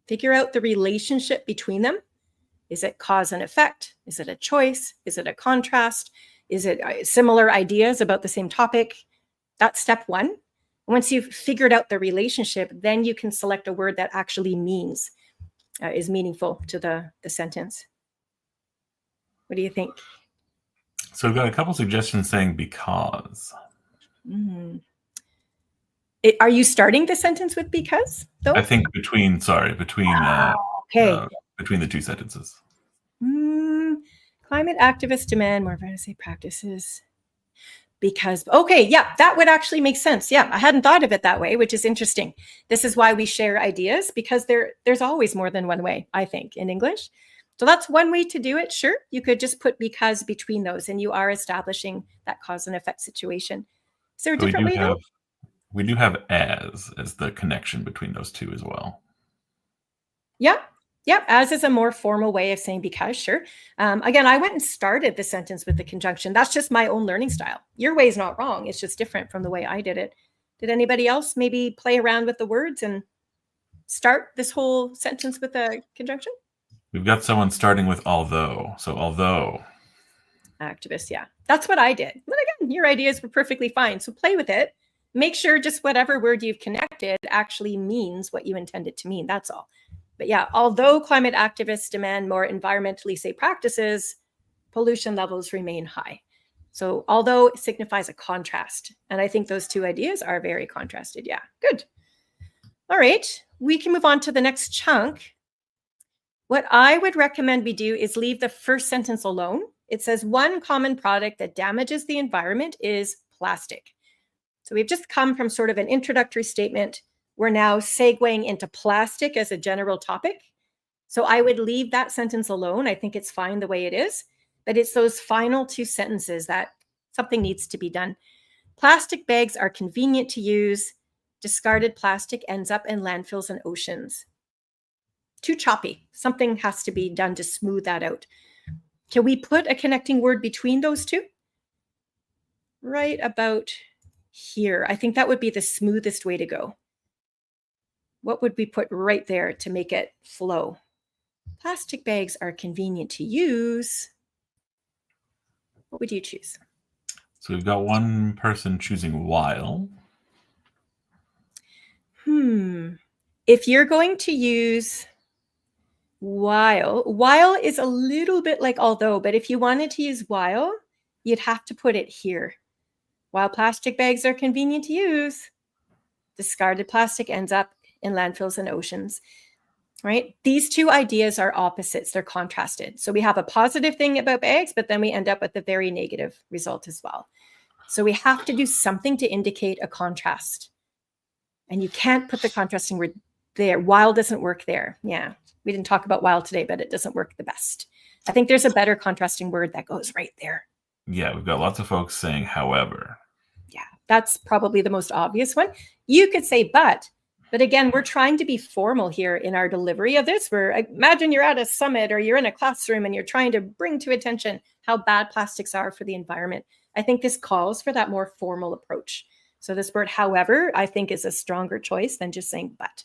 Figure out the relationship between them. Is it cause and effect? Is it a choice? Is it a contrast? Is it similar ideas about the same topic? That's step one. Once you've figured out the relationship, then you can select a word that actually means, is meaningful to the sentence. What do you think? So we've got a couple suggestions saying because. Are you starting the sentence with because, though? I think between the two sentences. Climate activists demand more environmental practices. Because, okay, yeah, that would actually make sense. Yeah, I hadn't thought of it that way, which is interesting. This is why we share ideas, because there's always more than one way, I think, in English. So that's one way to do it. Sure, you could just put because between those, and you are establishing that cause and effect situation. Is there a different way? We do have as the connection between those two as well. Yeah. Yep, as is a more formal way of saying because, sure. Again, I went and started the sentence with the conjunction. That's just my own learning style. Your way is not wrong. It's just different from the way I did it. Did anybody else maybe play around with the words and start this whole sentence with a conjunction? We've got someone starting with although. So although. Activist, yeah. That's what I did. But again, your ideas were perfectly fine. So play with it. Make sure just whatever word you've connected actually means what you intend it to mean. That's all. But yeah, although climate activists demand more environmentally safe practices, pollution levels remain high. So although it signifies a contrast. And I think those two ideas are very contrasted. Yeah, good. All right, we can move on to the next chunk. What I would recommend we do is leave the first sentence alone. It says one common product that damages the environment is plastic. So we've just come from sort of an introductory statement. We're now segueing into plastic as a general topic. So I would leave that sentence alone. I think it's fine the way it is. but it's those final two sentences that something needs to be done. Plastic bags are convenient to use. Discarded plastic ends up in landfills and oceans. Too choppy. Something has to be done to smooth that out. Can we put a connecting word between those two? Right about here. I think that would be the smoothest way to go. What would we put right there to make it flow? Plastic bags are convenient to use. What would you choose? So we've got one person choosing while. If you're going to use while is a little bit like although, but if you wanted to use while, you'd have to put it here. While plastic bags are convenient to use, discarded plastic ends up in landfills and oceans, right? These two ideas are opposites. They're contrasted. So we have a positive thing about bags, but then we end up with a very negative result as well. So we have to do something to indicate a contrast. And you can't put the contrasting word there. While doesn't work there. Yeah, we didn't talk about while today, but it doesn't work the best. I think there's a better contrasting word that goes right there. Yeah, we've got lots of folks saying however. Yeah, that's probably the most obvious one. You could say but again, we're trying to be formal here in our delivery of this. Imagine you're at a summit or you're in a classroom and you're trying to bring to attention how bad plastics are for the environment. I think this calls for that more formal approach. So this word, however, I think is a stronger choice than just saying but.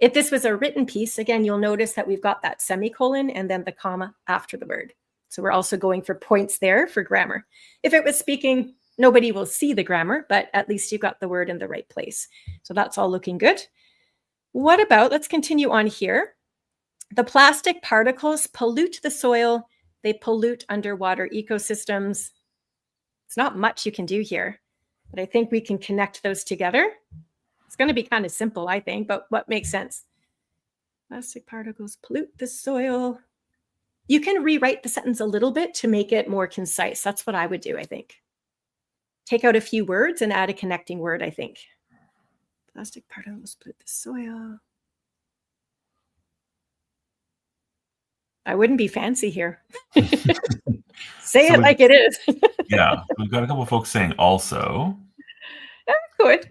If this was a written piece, again, you'll notice that we've got that semicolon and then the comma after the word. So we're also going for points there for grammar. If it was speaking, nobody will see the grammar, but at least you've got the word in the right place. So that's all looking good. What about, let's continue on here. The plastic particles pollute the soil. They pollute underwater ecosystems. It's not much you can do here, but I think we can connect those together. It's going to be kind of simple, I think, but what makes sense? Plastic particles pollute the soil. You can rewrite the sentence a little bit to make it more concise. That's what I would do, I think. Take out a few words and add a connecting word, I think. Plastic particles pollute the soil. I wouldn't be fancy here. Say it like it is. Yeah, we've got a couple of folks saying also. Good.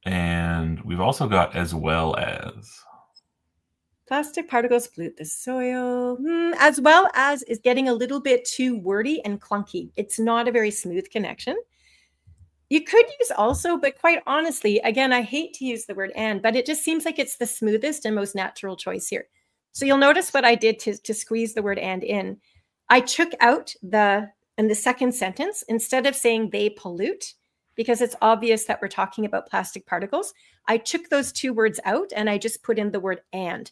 And we've also got as well as. Plastic particles pollute the soil. As well as is getting a little bit too wordy and clunky. It's not a very smooth connection. You could use also, but quite honestly, again, I hate to use the word and, but it just seems like it's the smoothest and most natural choice here. So you'll notice what I did to squeeze the word and in. I took out in the second sentence, instead of saying they pollute, because it's obvious that we're talking about plastic particles, I took those two words out and I just put in the word and.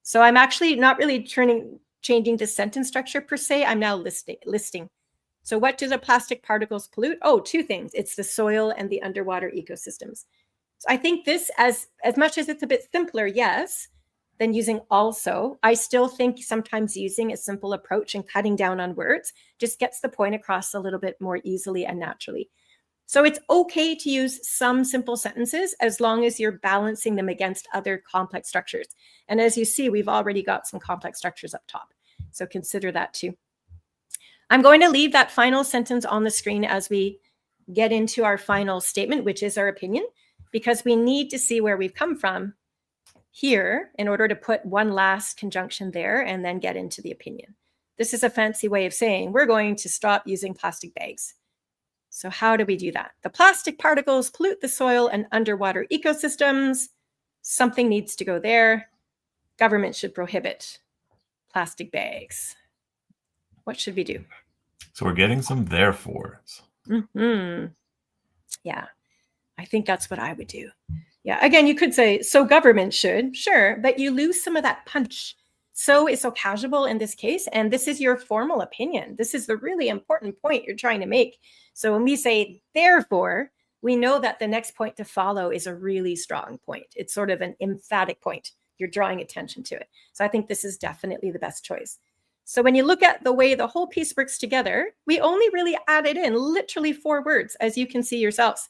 So I'm actually not really changing the sentence structure per se. I'm now listing. So what do the plastic particles pollute? Oh, two things. It's the soil and the underwater ecosystems. So I think this, as much as it's a bit simpler, yes, than using also, I still think sometimes using a simple approach and cutting down on words just gets the point across a little bit more easily and naturally. So it's okay to use some simple sentences as long as you're balancing them against other complex structures. And as you see, we've already got some complex structures up top. So consider that too. I'm going to leave that final sentence on the screen as we get into our final statement, which is our opinion, because we need to see where we've come from here in order to put one last conjunction there and then get into the opinion. This is a fancy way of saying we're going to stop using plastic bags. So how do we do that? The plastic particles pollute the soil and underwater ecosystems. Something needs to go there. Government should prohibit plastic bags. What should we do? So we're getting some therefores. Yeah, I think that's what I would do. Yeah, again, you could say, so government should, sure, but you lose some of that punch. So is so casual in this case, and this is your formal opinion. This is the really important point you're trying to make. So when we say therefore, we know that the next point to follow is a really strong point. It's sort of an emphatic point. You're drawing attention to it. So I think this is definitely the best choice. So when you look at the way the whole piece works together, we only really added in literally 4 words, as you can see yourselves.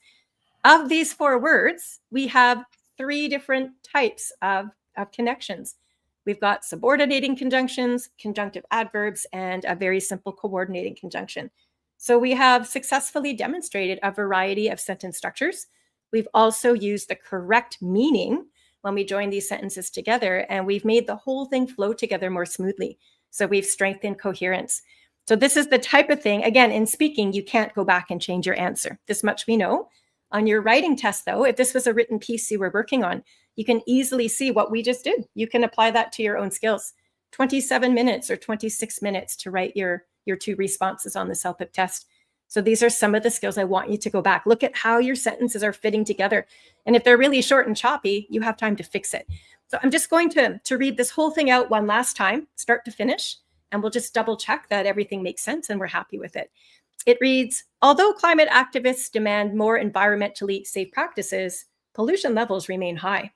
Of these 4 words, we have 3 different types of connections. We've got subordinating conjunctions, conjunctive adverbs, and a very simple coordinating conjunction. So we have successfully demonstrated a variety of sentence structures. We've also used the correct meaning when we join these sentences together, and we've made the whole thing flow together more smoothly. So we've strengthened coherence. So this is the type of thing, again, in speaking, you can't go back and change your answer. This much we know. On your writing test, though, if this was a written piece you were working on, you can easily see what we just did. You can apply that to your own skills. 27 minutes or 26 minutes to write your 2 responses on the CELPIP test. So these are some of the skills I want you to go back. Look at how your sentences are fitting together. And if they're really short and choppy, you have time to fix it. So I'm just going to read this whole thing out one last time, start to finish, and we'll just double check that everything makes sense and we're happy with it. It reads, although climate activists demand more environmentally safe practices, pollution levels remain high.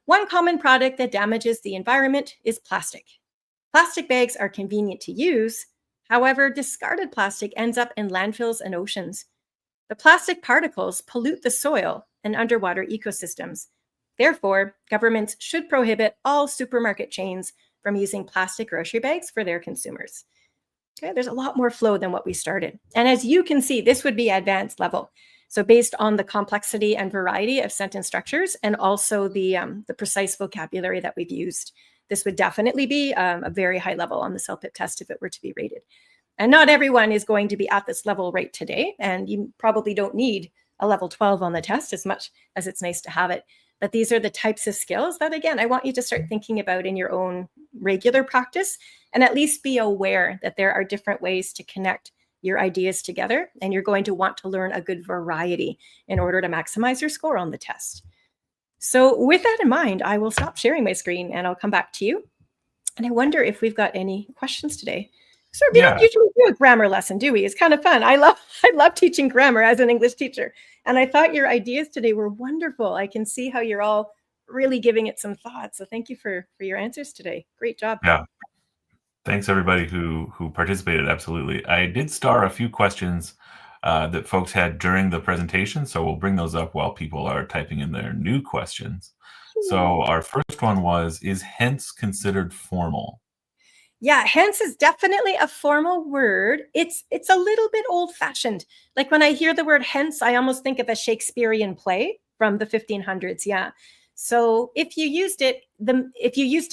One common product that damages the environment is plastic. Plastic bags are convenient to use. However, discarded plastic ends up in landfills and oceans. The plastic particles pollute the soil and underwater ecosystems. Therefore, governments should prohibit all supermarket chains from using plastic grocery bags for their consumers. Okay, there's a lot more flow than what we started. And as you can see, this would be advanced level. So based on the complexity and variety of sentence structures and also the precise vocabulary that we've used, this would definitely be a very high level on the CELPIP test if it were to be rated. And not everyone is going to be at this level right today. And you probably don't need a level 12 on the test as much as it's nice to have it. But these are the types of skills that, again, I want you to start thinking about in your own regular practice and at least be aware that there are different ways to connect your ideas together. And you're going to want to learn a good variety in order to maximize your score on the test. So with that in mind, I will stop sharing my screen and I'll come back to you. And I wonder if we've got any questions today. So we don't usually do a grammar lesson, do we? It's kind of fun. I love teaching grammar as an English teacher. And I thought your ideas today were wonderful. I can see how you're all really giving it some thought. So thank you for your answers today. Great job. Yeah. Thanks everybody who participated. Absolutely. I did star a few questions that folks had during the presentation. So we'll bring those up while people are typing in their new questions. So our first one was, is hence considered formal? Yeah, hence is definitely a formal word. It's a little bit old-fashioned. Like when I hear the word hence, I almost think of a Shakespearean play from the 1500s. Yeah. So if you used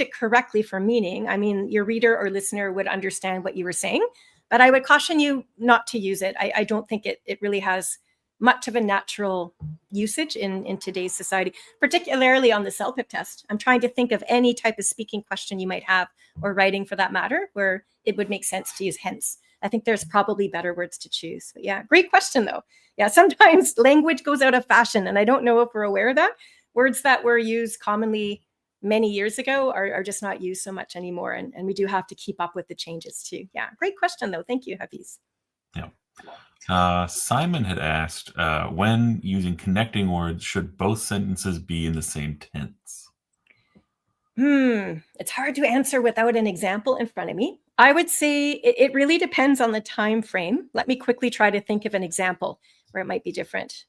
it correctly for meaning, I mean, your reader or listener would understand what you were saying, but I would caution you not to use it. I don't think it really has much of a natural usage in today's society, particularly on the CELPIP test. I'm trying to think of any type of speaking question you might have, or writing for that matter, where it would make sense to use hence. I think there's probably better words to choose. But yeah, great question though. Yeah, sometimes language goes out of fashion, and I don't know if we're aware of that. Words that were used commonly many years ago are just not used so much anymore, and we do have to keep up with the changes too. Yeah, great question though. Thank you, Hafiz. Yeah. Simon had asked, when using connecting words, should both sentences be in the same tense? It's hard to answer without an example in front of me. I would say it really depends on the time frame. Let me quickly try to think of an example where it might be different.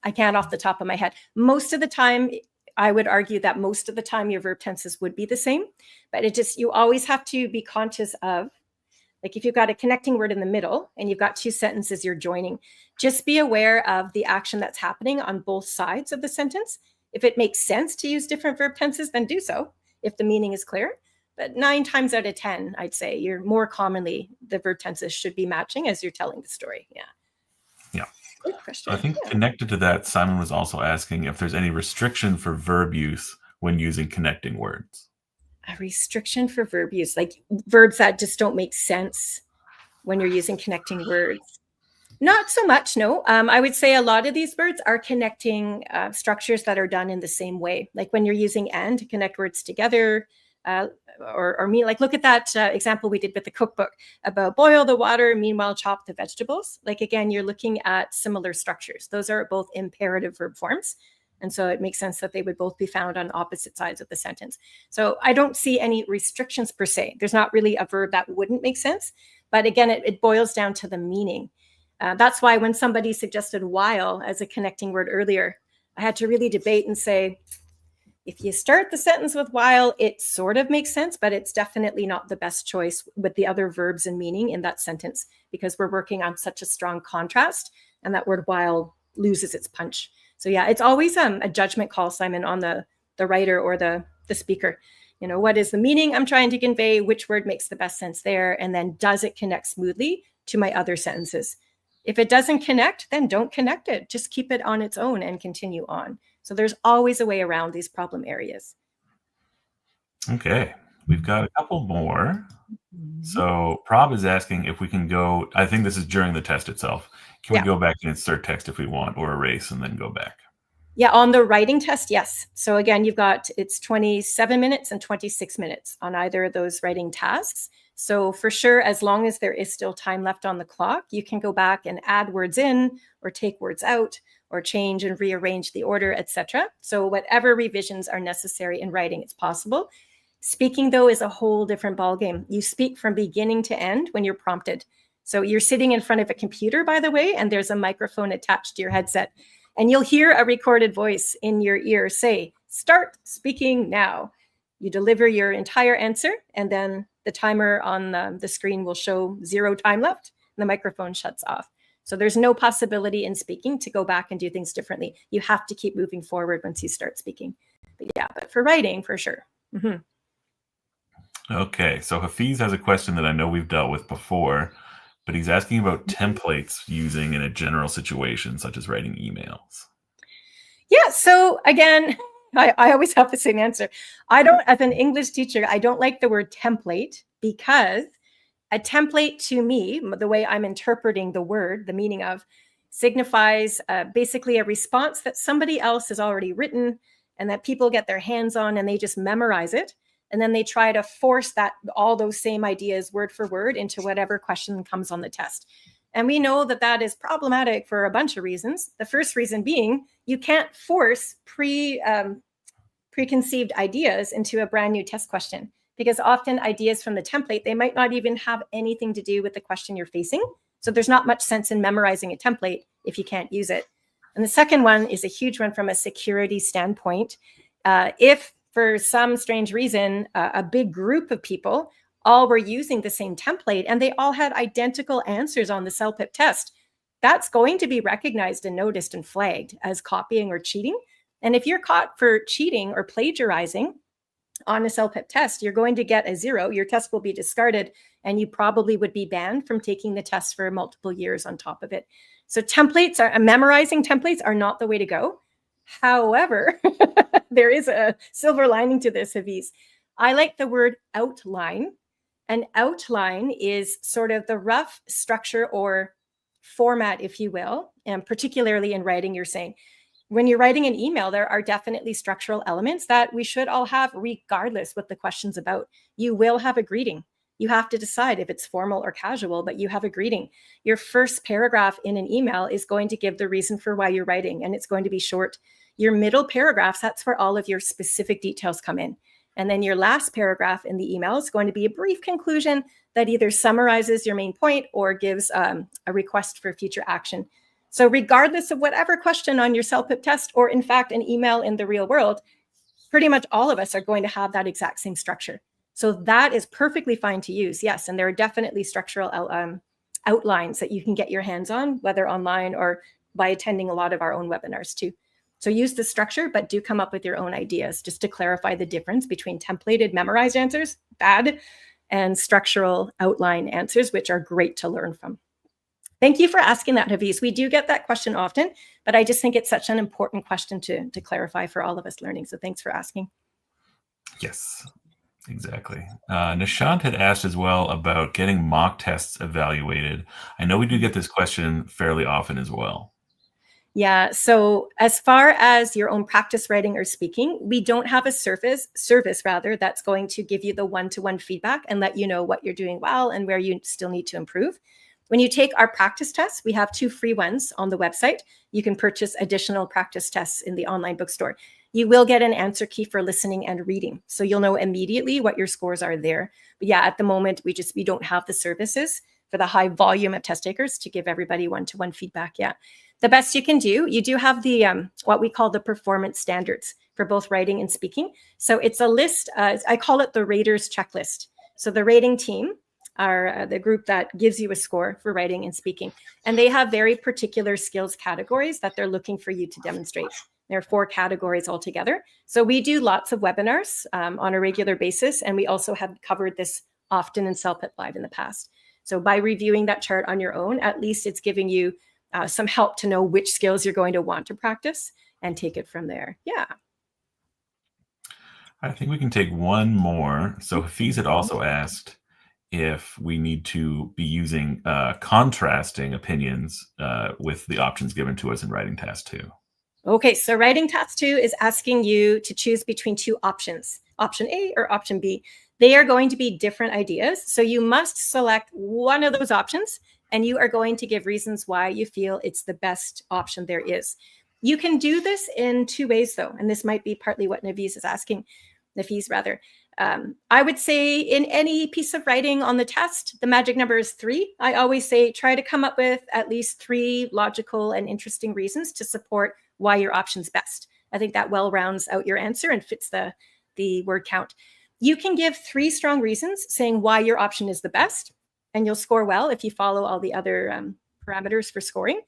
I can't off the top of my head. Most of the time, I would argue that most of the time your verb tenses would be the same, but you always have to be conscious of, like if you've got a connecting word in the middle and you've got 2 sentences you're joining, just be aware of the action that's happening on both sides of the sentence. If it makes sense to use different verb tenses, then do so if the meaning is clear. But 9 times out of 10, I'd say you're more commonly the verb tenses should be matching as you're telling the story. Yeah. Yeah. Good question. I think connected to that, Simon was also asking if there's any restriction for verb use when using connecting words. A restriction for verb use, like verbs that just don't make sense when you're using connecting words. Not so much, no. I would say a lot of these words are connecting structures that are done in the same way. Like when you're using and to connect words together, or me, like look at that example we did with the cookbook about boil the water, meanwhile chop the vegetables. Like again, you're looking at similar structures. Those are both imperative verb forms. And so it makes sense that they would both be found on opposite sides of the sentence. So I don't see any restrictions per se. There's not really a verb that wouldn't make sense. But again, it boils down to the meaning. That's why when somebody suggested while as a connecting word earlier, I had to really debate and say, If you start the sentence with while, it sort of makes sense, but it's definitely not the best choice with the other verbs and meaning in that sentence, because we're working on such a strong contrast, and that word while loses its punch. So yeah, it's always a judgment call, Simon, on the writer or the speaker. You know, what is the meaning I'm trying to convey? Which word makes the best sense there? And then does it connect smoothly to my other sentences? If it doesn't connect, then don't connect it. Just keep it on its own and continue on. So there's always a way around these problem areas. Okay, we've got a couple more. Mm-hmm. So Prob is asking if we can go, I think this is during the test itself. Can we go back and insert text if we want, or erase and then go back? Yeah, on the writing test, yes. So again, you've got, it's 27 minutes and 26 minutes on either of those writing tasks. So for sure, as long as there is still time left on the clock, you can go back and add words in or take words out or change and rearrange the order, etc. So whatever revisions are necessary in writing, it's possible. Speaking, though, is a whole different ballgame. You speak from beginning to end when you're prompted. So you're sitting in front of a computer, by the way, and there's a microphone attached to your headset. And you'll hear a recorded voice in your ear say, "Start speaking now." You deliver your entire answer, and then the timer on the screen will show 0 time left, and the microphone shuts off. So there's no possibility in speaking to go back and do things differently. You have to keep moving forward once you start speaking. But yeah, but for writing, for sure. Mm-hmm. Okay, so Hafiz has a question that I know we've dealt with before, but he's asking about templates using in a general situation, such as writing emails. Yeah, so again, I always have the same answer. As an English teacher, I don't like the word template, because a template to me, the way I'm interpreting the word, the meaning of, signifies basically a response that somebody else has already written and that people get their hands on and they just memorize it. And then they try to force all those same ideas word for word into whatever question comes on the test. And we know that that is problematic for a bunch of reasons. The first reason being, you can't force preconceived ideas into a brand new test question, because often ideas from the template, they might not even have anything to do with the question you're facing. So there's not much sense in memorizing a template if you can't use it. And the second one is a huge one from a security standpoint. If for some strange reason, a big group of people all were using the same template and they all had identical answers on the CELPIP test, that's going to be recognized and noticed and flagged as copying or cheating. And if you're caught for cheating or plagiarizing on a CELPIP test, you're going to get a 0. Your test will be discarded, and you probably would be banned from taking the test for multiple years on top of it. So memorizing templates are not the way to go. However, there is a silver lining to this, Hafiz. I like the word outline. An outline is sort of the rough structure or format, if you will, and particularly in writing, you're saying, when you're writing an email, there are definitely structural elements that we should all have regardless what the question's about. You will have a greeting. You have to decide if it's formal or casual, but you have a greeting. Your first paragraph in an email is going to give the reason for why you're writing, and it's going to be short. Your middle paragraphs, that's where all of your specific details come in. And then your last paragraph in the email is going to be a brief conclusion that either summarizes your main point or gives a request for future action. So regardless of whatever question on your CELPIP test, or in fact, an email in the real world, pretty much all of us are going to have that exact same structure. So that is perfectly fine to use, yes. And there are definitely structural outlines that you can get your hands on, whether online or by attending a lot of our own webinars too. So use the structure, but do come up with your own ideas just to clarify the difference between templated memorized answers, bad, and structural outline answers, which are great to learn from. Thank you for asking that, Hafiz. We do get that question often, but I just think it's such an important question to clarify for all of us learning. So thanks for asking. Yes, exactly. Nishant had asked as well about getting mock tests evaluated. I know we do get this question fairly often as well. Yeah, so as far as your own practice writing or speaking, we don't have a service that's going to give you the one-to-one feedback and let you know what you're doing well and where you still need to improve. When you take our practice tests, we have 2 free ones on the website. You can purchase additional practice tests in the online bookstore. You will get an answer key for listening and reading, so you'll know immediately what your scores are there. But yeah, at the moment, we don't have the services for the high volume of test takers to give everybody one-to-one feedback. Yeah. The best you can do, you do have the what we call the performance standards, for both writing and speaking. So it's a list, I call it the raters checklist. So the rating team are the group that gives you a score for writing and speaking. And they have very particular skills categories that they're looking for you to demonstrate. There are 4 categories altogether. So we do lots of webinars on a regular basis. And we also have covered this often in CELPIP Live in the past. So by reviewing that chart on your own, at least it's giving you some help to know which skills you're going to want to practice and take it from there. Yeah. I think we can take one more. So Hafiz had also asked if we need to be using contrasting opinions with the options given to us in writing task 2. Okay, so writing task 2 is asking you to choose between 2 options, option A or option B. They are going to be different ideas. So you must select one of those options, and you are going to give reasons why you feel it's the best option there is. You can do this in 2 ways, though, and this might be partly what Nafiz is asking. Nafiz, rather. I would say in any piece of writing on the test, the magic number is 3. I always say try to come up with at least 3 logical and interesting reasons to support why your option's best. I think that well rounds out your answer and fits the word count. You can give 3 strong reasons saying why your option is the best, and you'll score well if you follow all the other parameters for scoring.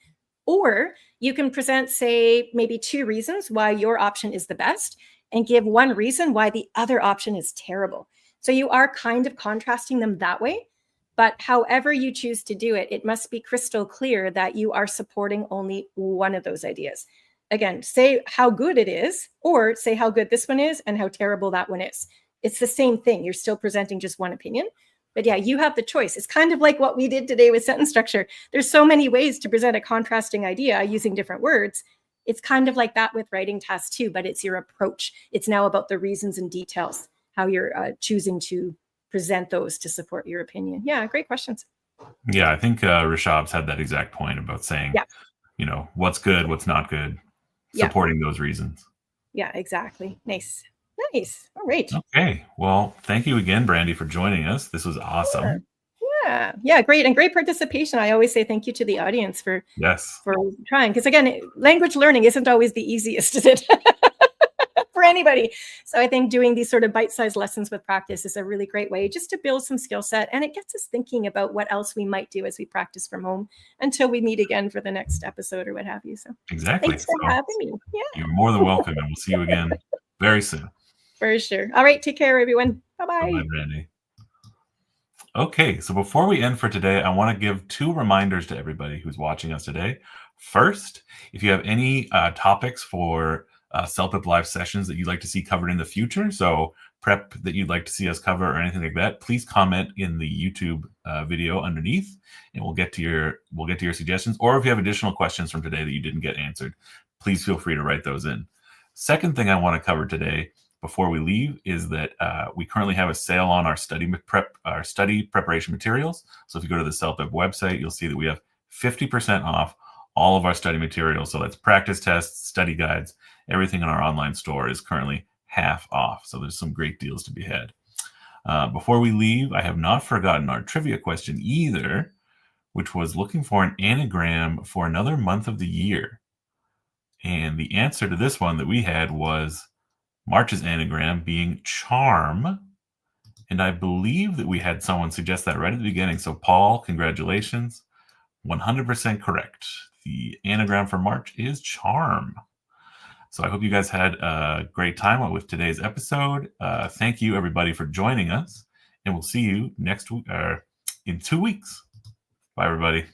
Or you can present, say, maybe 2 reasons why your option is the best and give 1 reason why the other option is terrible. So you are kind of contrasting them that way. But however you choose to do it, it must be crystal clear that you are supporting only one of those ideas. Again, say how good it is, or say how good this one is and how terrible that one is. It's the same thing. You're still presenting just one opinion. But yeah, you have the choice. It's kind of like what we did today with sentence structure. There's so many ways to present a contrasting idea using different words. It's kind of like that with writing task 2, but it's your approach. It's now about the reasons and details, how you're choosing to present those to support your opinion. Yeah, great questions. Yeah, I think Rishab's had that exact point about saying, what's good, what's not good, supporting those reasons. Yeah, exactly. Nice. All right. Okay. Well, thank you again, Brandi, for joining us. This was awesome. Yeah, great. And great participation. I always say thank you to the audience for trying. Because again, language learning isn't always the easiest, is it? For anybody. So I think doing these sort of bite-sized lessons with practice is a really great way just to build some skill set. And it gets us thinking about what else we might do as we practice from home until we meet again for the next episode or what have you. So exactly. Thanks for having me. Yeah. You're more than welcome. And we'll see you again very soon. For sure. All right. Take care, everyone. Bye-bye. Bye, Brandi. Okay, so before we end for today, I want to give 2 reminders to everybody who's watching us today. First, if you have any topics for CELPIP Live sessions that you'd like to see covered in the future, so prep that you'd like to see us cover or anything like that, please comment in the YouTube video underneath, and we'll get to your suggestions. Or if you have additional questions from today that you didn't get answered, please feel free to write those in. Second thing I want to cover today before we leave is that we currently have a sale on our study preparation materials. So if you go to the CELPIP website, you'll see that we have 50% off all of our study materials. So that's practice tests, study guides, everything in our online store is currently half off. So there's some great deals to be had. Before we leave, I have not forgotten our trivia question either, which was looking for an anagram for another month of the year. And the answer to this one that we had was March's anagram being charm. And I believe that we had someone suggest that right at the beginning. So Paul, congratulations. 100% correct. The anagram for March is charm. So I hope you guys had a great time with today's episode. Thank you, everybody, for joining us. And we'll see you next week in 2 weeks. Bye, everybody.